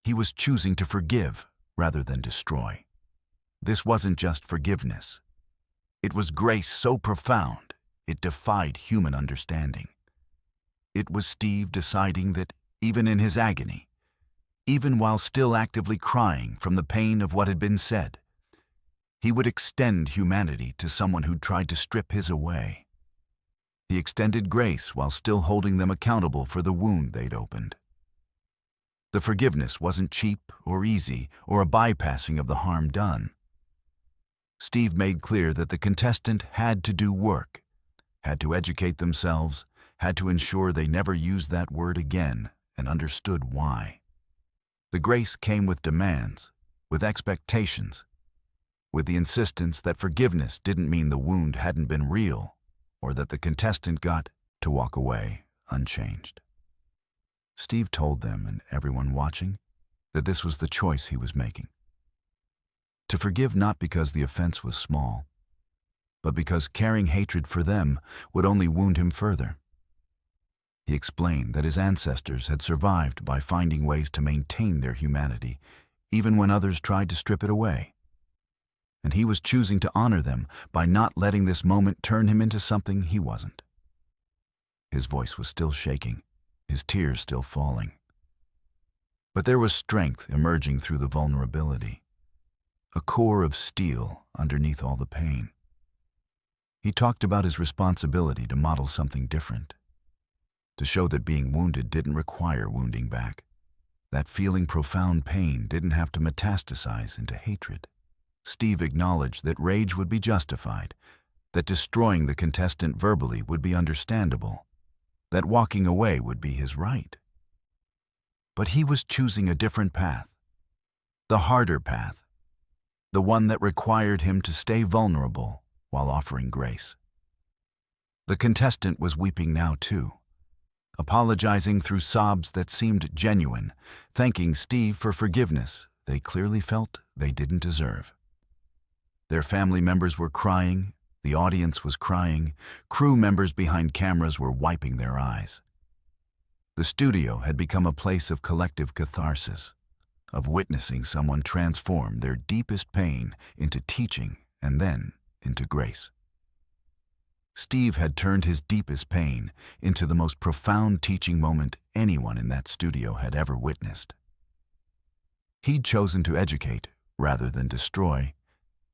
he was choosing to forgive rather than destroy. This wasn't just forgiveness. It was grace so profound, it defied human understanding. It was Steve deciding that even in his agony, even while still actively crying from the pain of what had been said, he would extend humanity to someone who'd tried to strip his away. He extended grace while still holding them accountable for the wound they'd opened. The forgiveness wasn't cheap or easy or a bypassing of the harm done. Steve made clear that the contestant had to do work, had to educate themselves, had to ensure they never used that word again, and understood why. The grace came with demands, with expectations, with the insistence that forgiveness didn't mean the wound hadn't been real, or that the contestant got to walk away unchanged. Steve told them and everyone watching that this was the choice he was making. To forgive not because the offense was small, but because carrying hatred for them would only wound him further. He explained that his ancestors had survived by finding ways to maintain their humanity, even when others tried to strip it away. And he was choosing to honor them by not letting this moment turn him into something he wasn't. His voice was still shaking, his tears still falling. But there was strength emerging through the vulnerability, a core of steel underneath all the pain. He talked about his responsibility to model something different, to show that being wounded didn't require wounding back, that feeling profound pain didn't have to metastasize into hatred. Steve acknowledged that rage would be justified, that destroying the contestant verbally would be understandable, that walking away would be his right. But he was choosing a different path, the harder path, the one that required him to stay vulnerable while offering grace. The contestant was weeping now too, apologizing through sobs that seemed genuine, thanking Steve for forgiveness they clearly felt they didn't deserve. Their family members were crying, the audience was crying, crew members behind cameras were wiping their eyes. The studio had become a place of collective catharsis, of witnessing someone transform their deepest pain into teaching and then into grace. Steve had turned his deepest pain into the most profound teaching moment anyone in that studio had ever witnessed. He'd chosen to educate rather than destroy,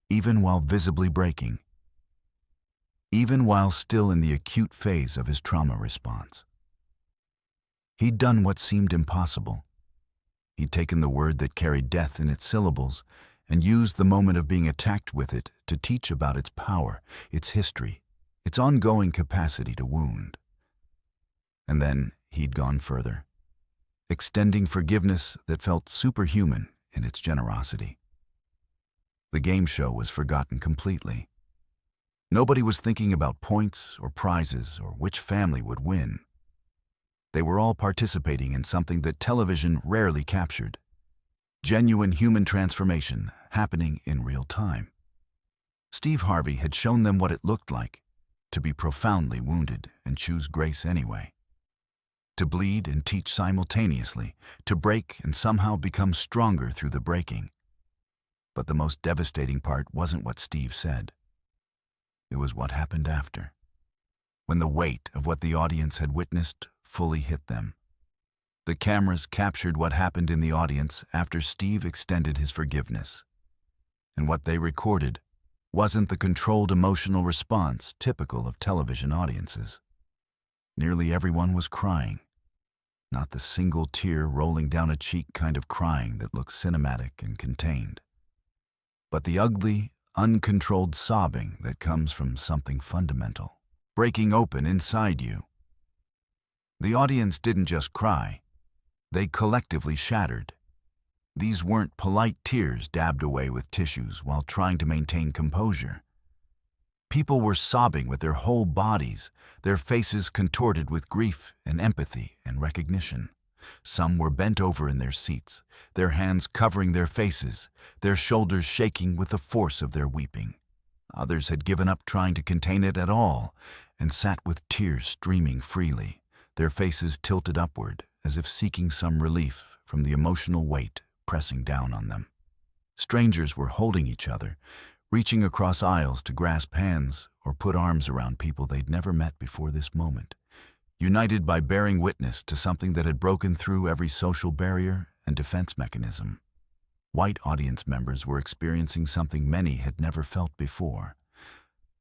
even while visibly breaking, even while still in the acute phase of his trauma response. He'd done what seemed impossible. He'd taken the word that carried death in its syllables and used the moment of being attacked with it to teach about its power, its history, its ongoing capacity to wound. And then he'd gone further, extending forgiveness that felt superhuman in its generosity. The game show was forgotten completely. Nobody was thinking about points or prizes or which family would win. They were all participating in something that television rarely captured: genuine human transformation happening in real time. Steve Harvey had shown them what it looked like to be profoundly wounded and choose grace anyway. To bleed and teach simultaneously, to break and somehow become stronger through the breaking. But the most devastating part wasn't what Steve said. It was what happened after, when the weight of what the audience had witnessed fully hit them. The cameras captured what happened in the audience after Steve extended his forgiveness. And what they recorded wasn't the controlled emotional response typical of television audiences. Nearly everyone was crying, not the single tear rolling down a cheek kind of crying that looks cinematic and contained, but the ugly, uncontrolled sobbing that comes from something fundamental, breaking open inside you. The audience didn't just cry, they collectively shattered. These weren't polite tears dabbed away with tissues while trying to maintain composure. People were sobbing with their whole bodies, their faces contorted with grief and empathy and recognition. Some were bent over in their seats, their hands covering their faces, their shoulders shaking with the force of their weeping. Others had given up trying to contain it at all and sat with tears streaming freely, their faces tilted upward as if seeking some relief from the emotional weight pressing down on them. Strangers were holding each other, reaching across aisles to grasp hands or put arms around people they'd never met before this moment, united by bearing witness to something that had broken through every social barrier and defense mechanism. White audience members were experiencing something many had never felt before: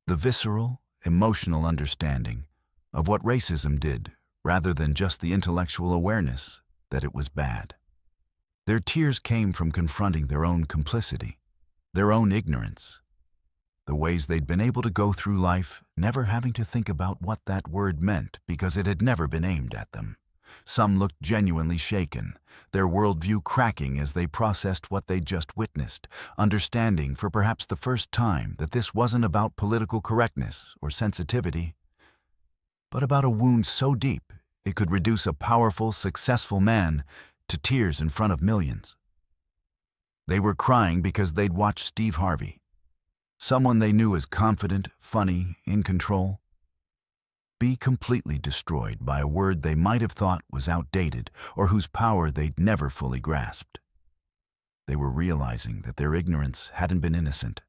the visceral, emotional understanding of what racism did, rather than just the intellectual awareness that it was bad. Their tears came from confronting their own complicity, their own ignorance, the ways they'd been able to go through life never having to think about what that word meant because it had never been aimed at them. Some looked genuinely shaken, their worldview cracking as they processed what they'd just witnessed, understanding for perhaps the first time that this wasn't about political correctness or sensitivity, but about a wound so deep it could reduce a powerful, successful man to tears in front of millions. They were crying because they'd watched Steve Harvey, someone they knew as confident, funny, in control, be completely destroyed by a word they might have thought was outdated or whose power they'd never fully grasped. They were realizing that their ignorance hadn't been innocent,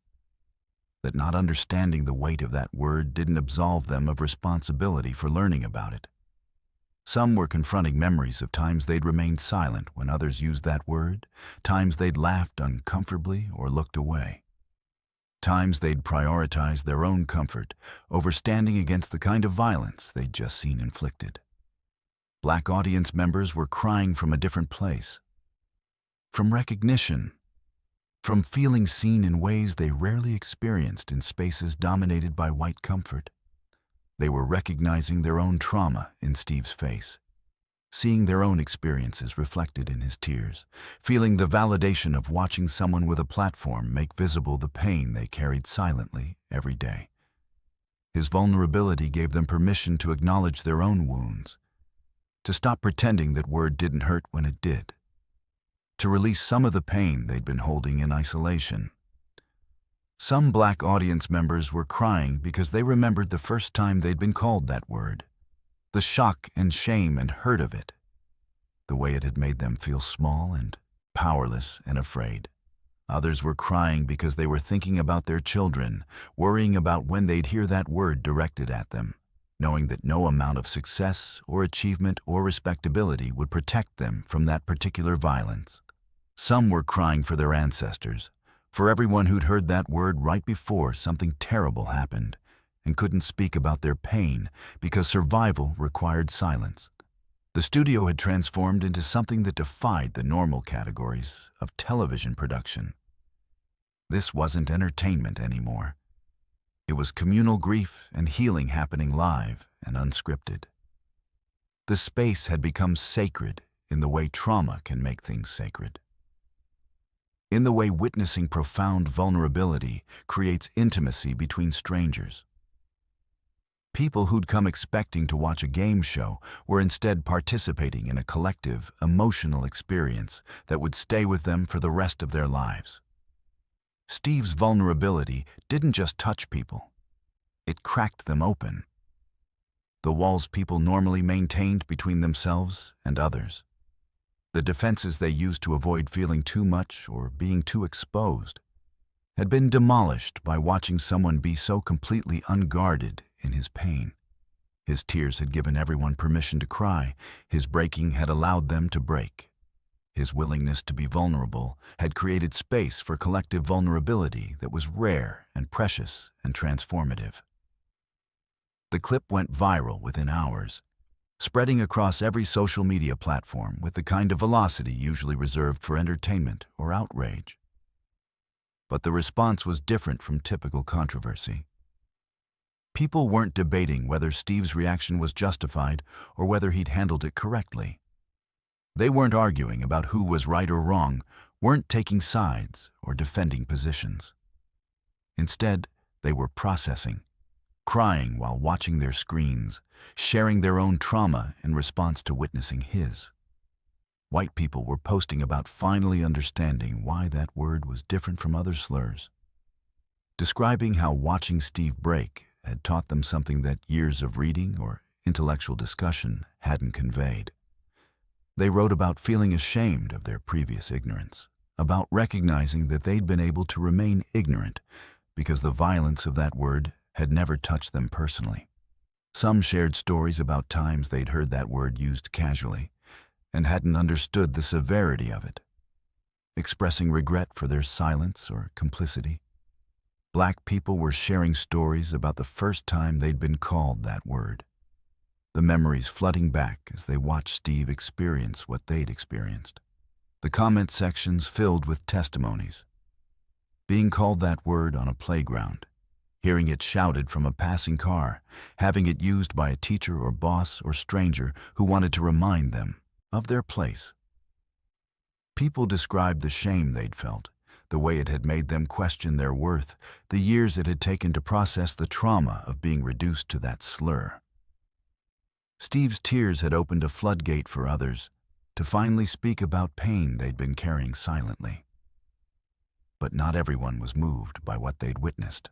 that not understanding the weight of that word didn't absolve them of responsibility for learning about it. Some were confronting memories of times they'd remained silent when others used that word, times they'd laughed uncomfortably or looked away. Times they'd prioritized their own comfort over standing against the kind of violence they'd just seen inflicted. Black audience members were crying from a different place, from recognition, from feeling seen in ways they rarely experienced in spaces dominated by white comfort. They were recognizing their own trauma in Steve's face, seeing their own experiences reflected in his tears, feeling the validation of watching someone with a platform make visible the pain they carried silently every day. His vulnerability gave them permission to acknowledge their own wounds, to stop pretending that word didn't hurt when it did, to release some of the pain they'd been holding in isolation. Some Black audience members were crying because they remembered the first time they'd been called that word, the shock and shame and hurt of it, the way it had made them feel small and powerless and afraid. Others were crying because they were thinking about their children, worrying about when they'd hear that word directed at them, knowing that no amount of success or achievement or respectability would protect them from that particular violence. Some were crying for their ancestors, for everyone who'd heard that word right before something terrible happened, and couldn't speak about their pain because survival required silence. The studio had transformed into something that defied the normal categories of television production. This wasn't entertainment anymore. It was communal grief and healing happening live and unscripted. The space had become sacred in the way trauma can make things sacred, in the way witnessing profound vulnerability creates intimacy between strangers. People who'd come expecting to watch a game show were instead participating in a collective, emotional experience that would stay with them for the rest of their lives. Steve's vulnerability didn't just touch people. It cracked them open. The walls people normally maintained between themselves and others, the defenses they used to avoid feeling too much or being too exposed, had been demolished by watching someone be so completely unguarded in his pain. His tears had given everyone permission to cry. His breaking had allowed them to break. His willingness to be vulnerable had created space for collective vulnerability that was rare and precious and transformative. The clip went viral within hours, spreading across every social media platform with the kind of velocity usually reserved for entertainment or outrage. But the response was different from typical controversy. People weren't debating whether Steve's reaction was justified or whether he'd handled it correctly. They weren't arguing about who was right or wrong, weren't taking sides or defending positions. Instead, they were processing, crying while watching their screens, sharing their own trauma in response to witnessing his. White people were posting about finally understanding why that word was different from other slurs, describing how watching Steve break had taught them something that years of reading or intellectual discussion hadn't conveyed. They wrote about feeling ashamed of their previous ignorance, about recognizing that they'd been able to remain ignorant because the violence of that word had never touched them personally. Some shared stories about times they'd heard that word used casually and hadn't understood the severity of it, expressing regret for their silence or complicity. Black people were sharing stories about the first time they'd been called that word, the memories flooding back as they watched Steve experience what they'd experienced. The comment sections filled with testimonies. Being called that word on a playground, hearing it shouted from a passing car, having it used by a teacher or boss or stranger who wanted to remind them of their place. People described the shame they'd felt, the way it had made them question their worth, the years it had taken to process the trauma of being reduced to that slur. Steve's tears had opened a floodgate for others to finally speak about pain they'd been carrying silently. But not everyone was moved by what they'd witnessed.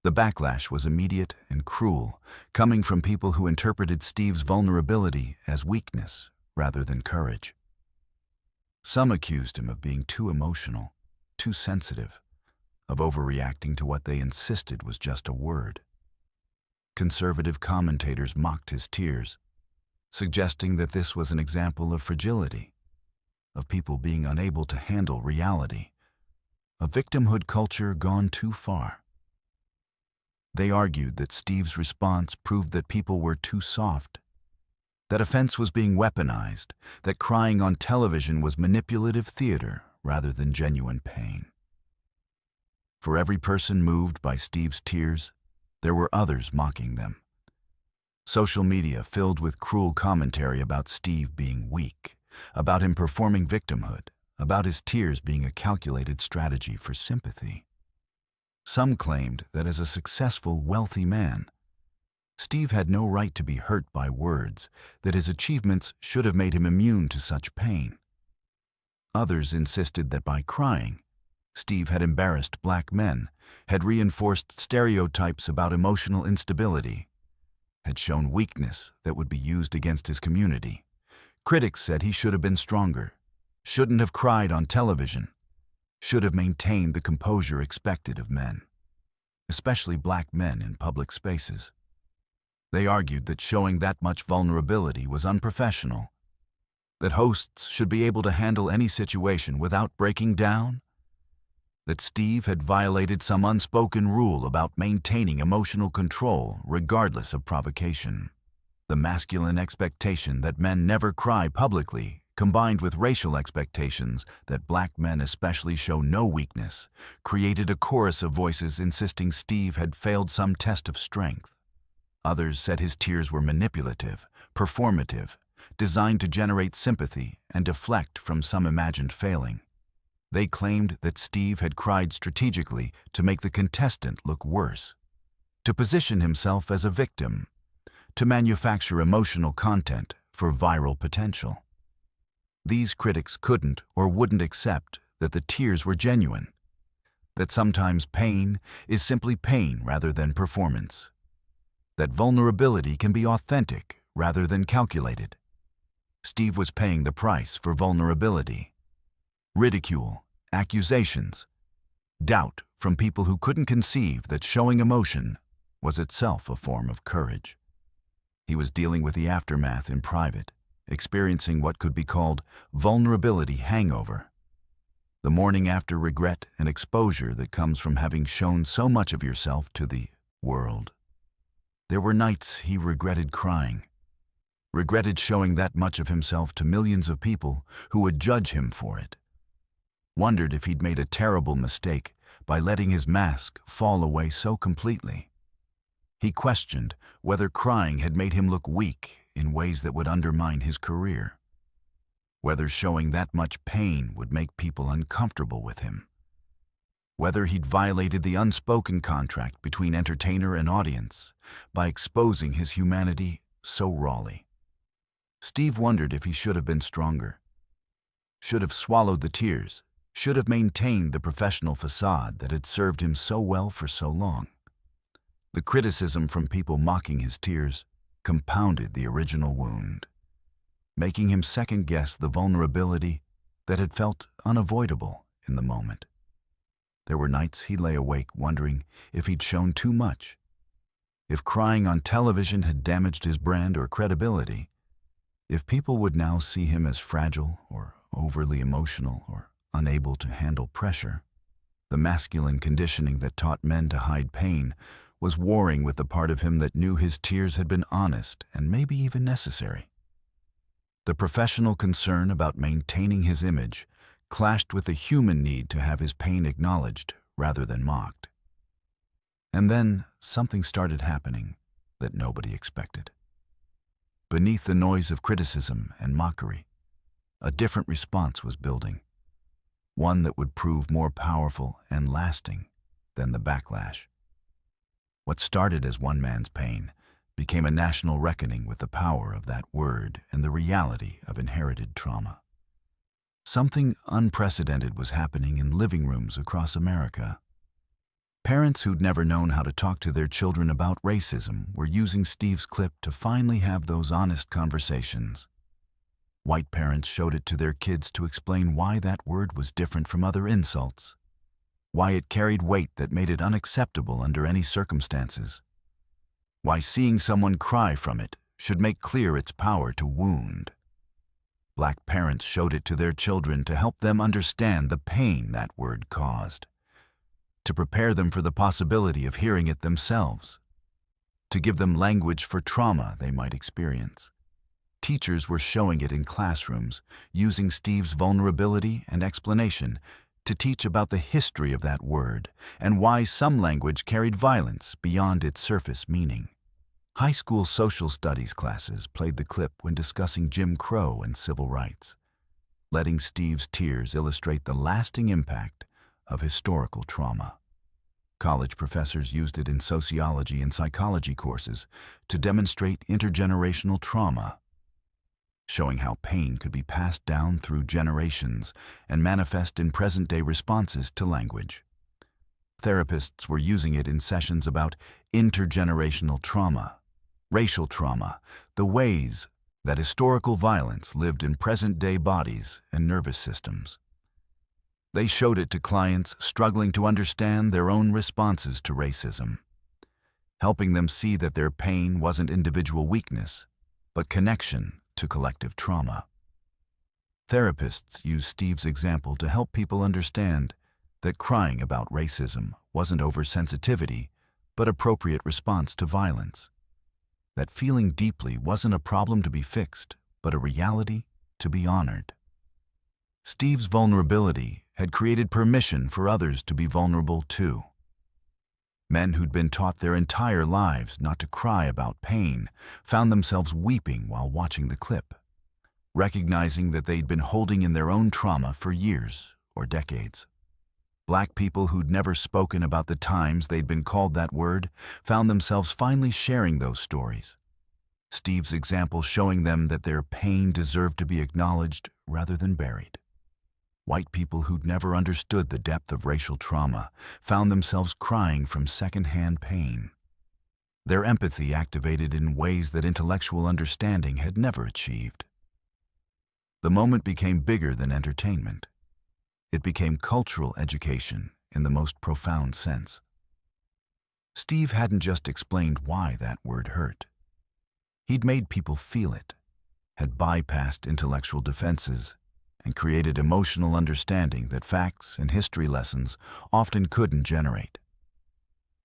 The backlash was immediate and cruel, coming from people who interpreted Steve's vulnerability as weakness rather than courage. Some accused him of being too emotional, too sensitive, of overreacting to what they insisted was just a word. Conservative commentators mocked his tears, suggesting that this was an example of fragility, of people being unable to handle reality, a victimhood culture gone too far. They argued that Steve's response proved that people were too soft, that offense was being weaponized, that crying on television was manipulative theater rather than genuine pain. For every person moved by Steve's tears, there were others mocking them. Social media filled with cruel commentary about Steve being weak, about him performing victimhood, about his tears being a calculated strategy for sympathy. Some claimed that as a successful, wealthy man, Steve had no right to be hurt by words, that his achievements should have made him immune to such pain. Others insisted that by crying, Steve had embarrassed black men, had reinforced stereotypes about emotional instability, had shown weakness that would be used against his community. Critics said he should have been stronger, shouldn't have cried on television, should have maintained the composure expected of men, especially black men in public spaces. They argued that showing that much vulnerability was unprofessional, that hosts should be able to handle any situation without breaking down, that Steve had violated some unspoken rule about maintaining emotional control regardless of provocation. The masculine expectation that men never cry publicly, combined with racial expectations that black men especially show no weakness, created a chorus of voices insisting Steve had failed some test of strength. Others said his tears were manipulative, performative, designed to generate sympathy and deflect from some imagined failing. They claimed that Steve had cried strategically to make the contestant look worse, to position himself as a victim, to manufacture emotional content for viral potential. These critics couldn't or wouldn't accept that the tears were genuine, that sometimes pain is simply pain rather than performance, that vulnerability can be authentic rather than calculated. Steve was paying the price for vulnerability. Ridicule, accusations, doubt from people who couldn't conceive that showing emotion was itself a form of courage. He was dealing with the aftermath in private, experiencing what could be called vulnerability hangover, the morning after regret and exposure that comes from having shown so much of yourself to the world. There were nights he regretted crying, regretted showing that much of himself to millions of people who would judge him for it, wondered if he'd made a terrible mistake by letting his mask fall away so completely. He questioned whether crying had made him look weak in ways that would undermine his career, whether showing that much pain would make people uncomfortable with him, whether he'd violated the unspoken contract between entertainer and audience by exposing his humanity so rawly. Steve wondered if he should have been stronger, should have swallowed the tears, should have maintained the professional facade that had served him so well for so long. The criticism from people mocking his tears compounded the original wound, making him second-guess the vulnerability that had felt unavoidable in the moment. There were nights he lay awake wondering if he'd shown too much, if crying on television had damaged his brand or credibility, if people would now see him as fragile or overly emotional or unable to handle pressure. The masculine conditioning that taught men to hide pain was warring with the part of him that knew his tears had been honest and maybe even necessary. The professional concern about maintaining his image clashed with the human need to have his pain acknowledged rather than mocked. And then something started happening that nobody expected. Beneath the noise of criticism and mockery, a different response was building, one that would prove more powerful and lasting than the backlash. What started as one man's pain became a national reckoning with the power of that word and the reality of inherited trauma. Something unprecedented was happening in living rooms across America. Parents who'd never known how to talk to their children about racism were using Steve's clip to finally have those honest conversations. White parents showed it to their kids to explain why that word was different from other insults, why it carried weight that made it unacceptable under any circumstances, why seeing someone cry from it should make clear its power to wound. Black parents showed it to their children to help them understand the pain that word caused, to prepare them for the possibility of hearing it themselves, to give them language for trauma they might experience. Teachers were showing it in classrooms, using Steve's vulnerability and explanation to teach about the history of that word and why some language carried violence beyond its surface meaning. High school social studies classes played the clip when discussing Jim Crow and civil rights, letting Steve's tears illustrate the lasting impact of historical trauma. College professors used it in sociology and psychology courses to demonstrate intergenerational trauma, showing how pain could be passed down through generations and manifest in present-day responses to language. Therapists were using it in sessions about intergenerational trauma, racial trauma, the ways that historical violence lived in present-day bodies and nervous systems. They showed it to clients struggling to understand their own responses to racism, helping them see that their pain wasn't individual weakness, but connection to collective trauma. Therapists used Steve's example to help people understand that crying about racism wasn't oversensitivity, but appropriate response to violence. That feeling deeply wasn't a problem to be fixed, but a reality to be honored. Steve's vulnerability had created permission for others to be vulnerable too. Men who'd been taught their entire lives not to cry about pain found themselves weeping while watching the clip, recognizing that they'd been holding in their own trauma for years or decades. Black people who'd never spoken about the times they'd been called that word found themselves finally sharing those stories. Steve's example showing them that their pain deserved to be acknowledged rather than buried. White people who'd never understood the depth of racial trauma found themselves crying from secondhand pain. Their empathy activated in ways that intellectual understanding had never achieved. The moment became bigger than entertainment. It became cultural education in the most profound sense. Steve hadn't just explained why that word hurt. He'd made people feel it, had bypassed intellectual defenses, and created emotional understanding that facts and history lessons often couldn't generate.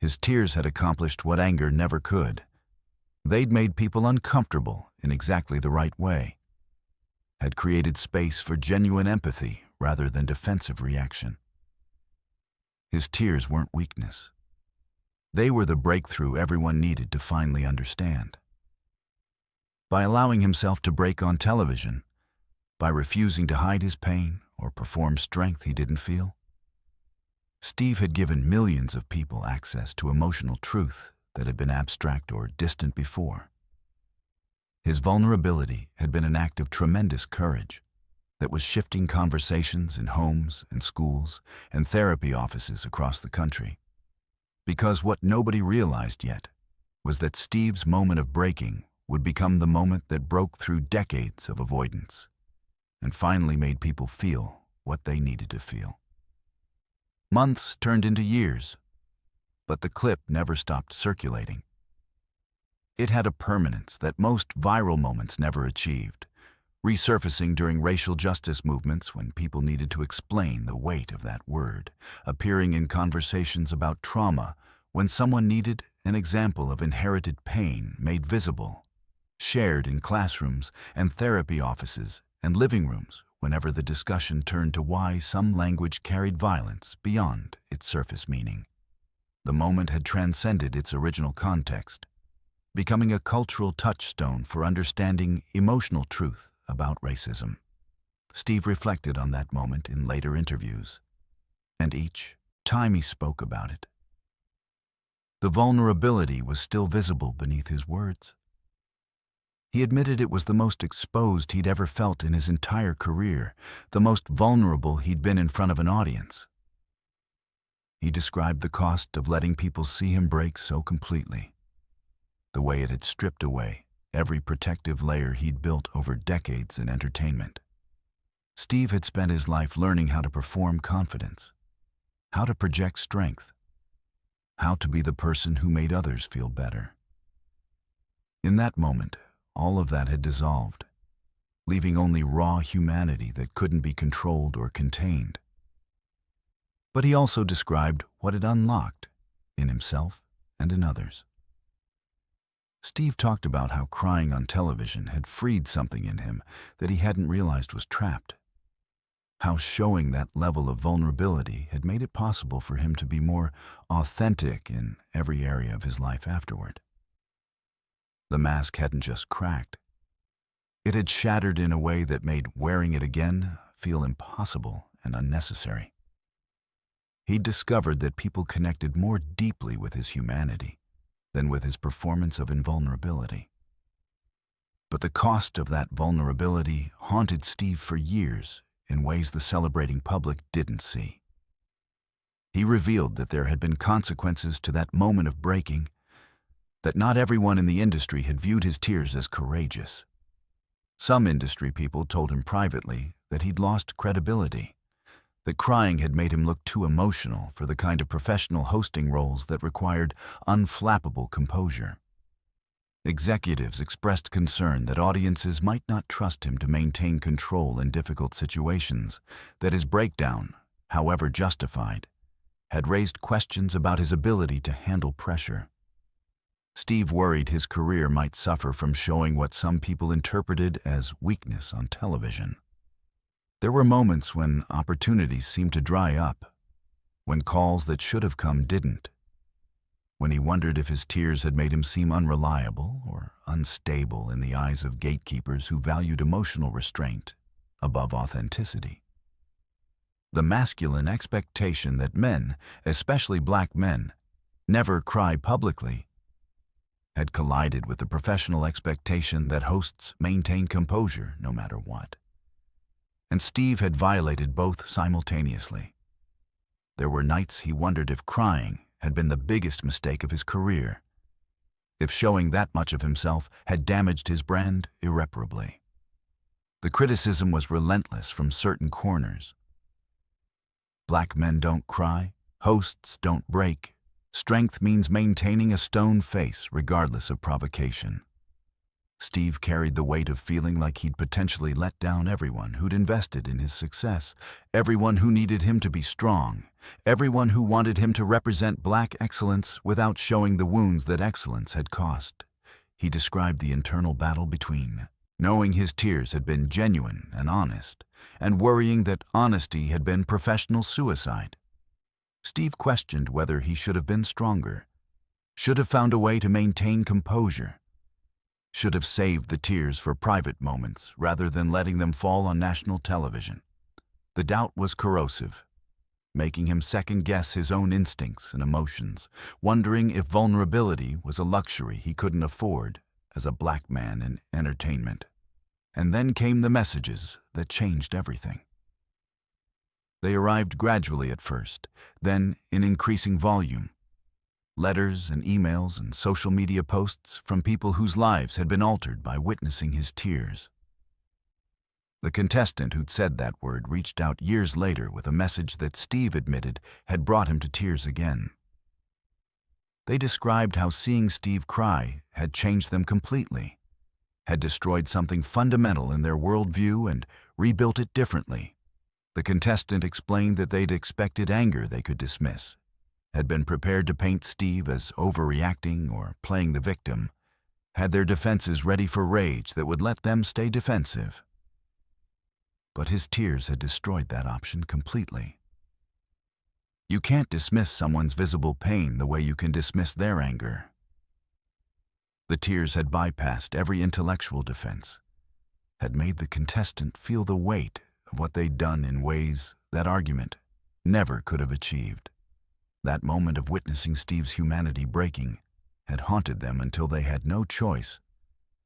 His tears had accomplished what anger never could. They'd made people uncomfortable in exactly the right way, had created space for genuine empathy rather than defensive reaction. His tears weren't weakness. They were the breakthrough everyone needed to finally understand. By allowing himself to break on television, by refusing to hide his pain or perform strength he didn't feel, Steve had given millions of people access to emotional truth that had been abstract or distant before. His vulnerability had been an act of tremendous courage that was shifting conversations in homes and schools and therapy offices across the country. Because what nobody realized yet was that Steve's moment of breaking would become the moment that broke through decades of avoidance and finally made people feel what they needed to feel. Months turned into years, but the clip never stopped circulating. It had a permanence that most viral moments never achieved, resurfacing during racial justice movements when people needed to explain the weight of that word, appearing in conversations about trauma when someone needed an example of inherited pain made visible, shared in classrooms and therapy offices and living rooms whenever the discussion turned to why some language carried violence beyond its surface meaning. The moment had transcended its original context, becoming a cultural touchstone for understanding emotional truth about racism. Steve reflected on that moment in later interviews, and each time he spoke about it, the vulnerability was still visible beneath his words. He admitted it was the most exposed he'd ever felt in his entire career, the most vulnerable he'd been in front of an audience. He described the cost of letting people see him break so completely, the way it had stripped away every protective layer he'd built over decades in entertainment. Steve had spent his life learning how to perform confidence, how to project strength, how to be the person who made others feel better. In that moment, all of that had dissolved, leaving only raw humanity that couldn't be controlled or contained. But he also described what it unlocked in himself and in others. Steve talked about how crying on television had freed something in him that he hadn't realized was trapped. How showing that level of vulnerability had made it possible for him to be more authentic in every area of his life afterward. The mask hadn't just cracked. It had shattered in a way that made wearing it again feel impossible and unnecessary. He'd discovered that people connected more deeply with his humanity than with his performance of invulnerability. But the cost of that vulnerability haunted Steve for years in ways the celebrating public didn't see. He revealed that there had been consequences to that moment of breaking, that not everyone in the industry had viewed his tears as courageous. Some industry people told him privately that he'd lost credibility, that crying had made him look too emotional for the kind of professional hosting roles that required unflappable composure. Executives expressed concern that audiences might not trust him to maintain control in difficult situations, that his breakdown, however justified, had raised questions about his ability to handle pressure. Steve worried his career might suffer from showing what some people interpreted as weakness on television. There were moments when opportunities seemed to dry up, when calls that should have come didn't, when he wondered if his tears had made him seem unreliable or unstable in the eyes of gatekeepers who valued emotional restraint above authenticity. The masculine expectation that men, especially black men, never cry publicly had collided with the professional expectation that hosts maintain composure no matter what. And Steve had violated both simultaneously. There were nights he wondered if crying had been the biggest mistake of his career, if showing that much of himself had damaged his brand irreparably. The criticism was relentless from certain corners. Black men don't cry, hosts don't break. Strength means maintaining a stone face regardless of provocation. Steve carried the weight of feeling like he'd potentially let down everyone who'd invested in his success, everyone who needed him to be strong, everyone who wanted him to represent black excellence without showing the wounds that excellence had cost. He described the internal battle between knowing his tears had been genuine and honest, and worrying that honesty had been professional suicide. Steve questioned whether he should have been stronger, should have found a way to maintain composure, should have saved the tears for private moments rather than letting them fall on national television. The doubt was corrosive, making him second-guess his own instincts and emotions, wondering if vulnerability was a luxury he couldn't afford as a black man in entertainment. And then came the messages that changed everything. They arrived gradually at first, then in increasing volume. Letters and emails and social media posts from people whose lives had been altered by witnessing his tears. The contestant who'd said that word reached out years later with a message that Steve admitted had brought him to tears again. They described how seeing Steve cry had changed them completely, had destroyed something fundamental in their worldview and rebuilt it differently. The contestant explained that they'd expected anger they could dismiss, had been prepared to paint Steve as overreacting or playing the victim, had their defenses ready for rage that would let them stay defensive. But his tears had destroyed that option completely. You can't dismiss someone's visible pain the way you can dismiss their anger. The tears had bypassed every intellectual defense, had made the contestant feel the weight of what they'd done in ways that argument never could have achieved. That moment of witnessing Steve's humanity breaking had haunted them until they had no choice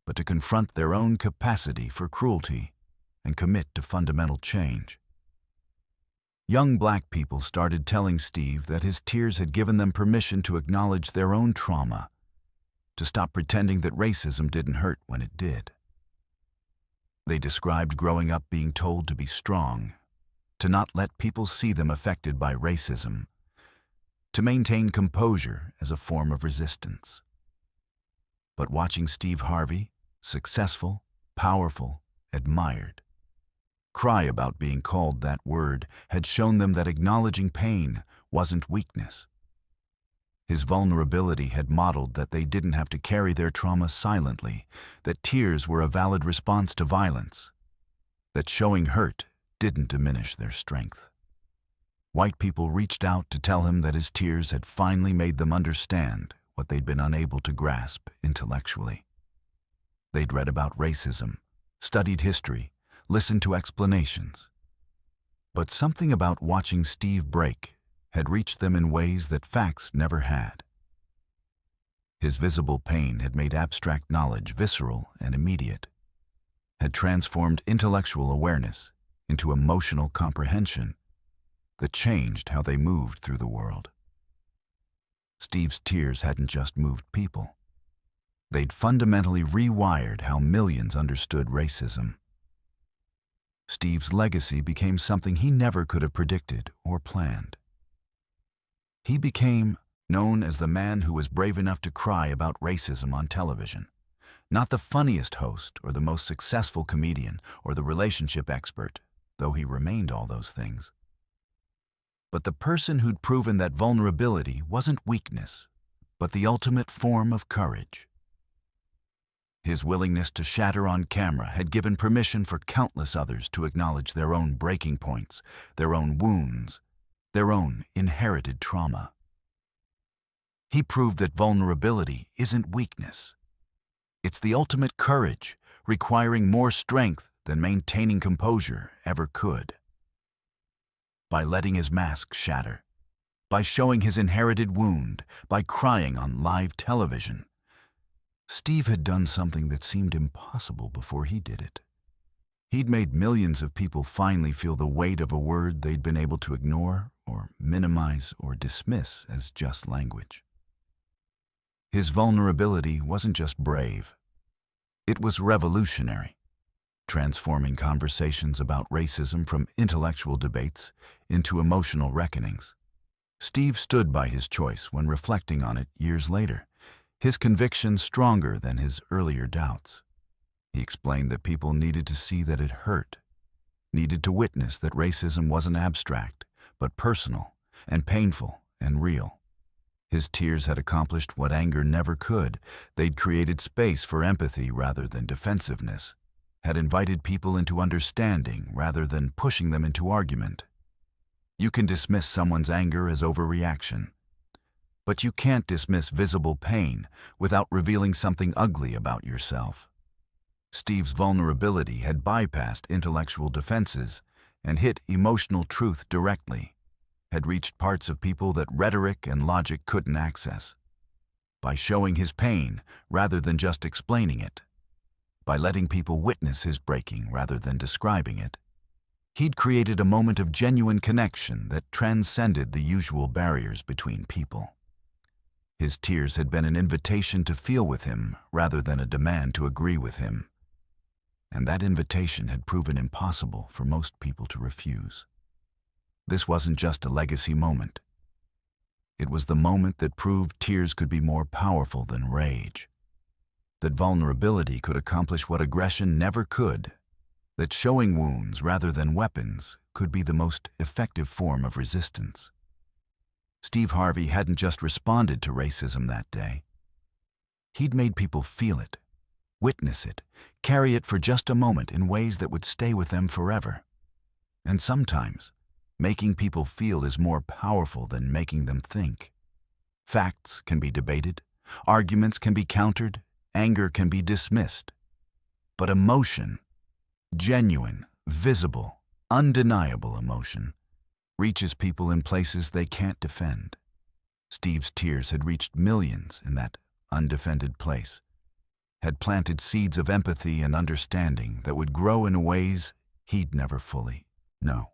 but to confront their own capacity for cruelty and commit to fundamental change. Young black people started telling Steve that his tears had given them permission to acknowledge their own trauma, to stop pretending that racism didn't hurt when it did. They described growing up being told to be strong, to not let people see them affected by racism, to maintain composure as a form of resistance. But watching Steve Harvey, successful, powerful, admired, cry about being called that word had shown them that acknowledging pain wasn't weakness. His vulnerability had modeled that they didn't have to carry their trauma silently, that tears were a valid response to violence, that showing hurt didn't diminish their strength. White people reached out to tell him that his tears had finally made them understand what they'd been unable to grasp intellectually. They'd read about racism, studied history, listened to explanations. But something about watching Steve break had reached them in ways that facts never had. His visible pain had made abstract knowledge visceral and immediate, had transformed intellectual awareness into emotional comprehension that changed how they moved through the world. Steve's tears hadn't just moved people. They'd fundamentally rewired how millions understood racism. Steve's legacy became something he never could have predicted or planned. He became known as the man who was brave enough to cry about racism on television, not the funniest host or the most successful comedian or the relationship expert, though he remained all those things, but the person who'd proven that vulnerability wasn't weakness, but the ultimate form of courage. His willingness to shatter on camera had given permission for countless others to acknowledge their own breaking points, their own wounds, their own inherited trauma. He proved that vulnerability isn't weakness. It's the ultimate courage, requiring more strength than maintaining composure ever could. By letting his mask shatter, by showing his inherited wound, by crying on live television, Steve had done something that seemed impossible before he did it. He'd made millions of people finally feel the weight of a word they'd been able to ignore or minimize or dismiss as just language. His vulnerability wasn't just brave. It was revolutionary, transforming conversations about racism from intellectual debates into emotional reckonings. Steve stood by his choice when reflecting on it years later, his conviction stronger than his earlier doubts. He explained that people needed to see that it hurt, needed to witness that racism wasn't abstract, but personal and painful and real. His tears had accomplished what anger never could. They'd created space for empathy rather than defensiveness, had invited people into understanding rather than pushing them into argument. You can dismiss someone's anger as overreaction, but you can't dismiss visible pain without revealing something ugly about yourself. Steve's vulnerability had bypassed intellectual defenses and hit emotional truth directly, had reached parts of people that rhetoric and logic couldn't access. By showing his pain rather than just explaining it, by letting people witness his breaking rather than describing it, he'd created a moment of genuine connection that transcended the usual barriers between people. His tears had been an invitation to feel with him rather than a demand to agree with him. and that invitation had proven impossible for most people to refuse. This wasn't just a legacy moment. It was the moment that proved tears could be more powerful than rage, that vulnerability could accomplish what aggression never could, that showing wounds rather than weapons could be the most effective form of resistance. Steve Harvey hadn't just responded to racism that day. He'd made people feel it, witness it, carry it for just a moment in ways that would stay with them forever. And sometimes, making people feel is more powerful than making them think. Facts can be debated, arguments can be countered, anger can be dismissed. But emotion, genuine, visible, undeniable emotion, reaches people in places they can't defend. Steve's tears had reached millions in that undefended place, had planted seeds of empathy and understanding that would grow in ways he'd never fully know.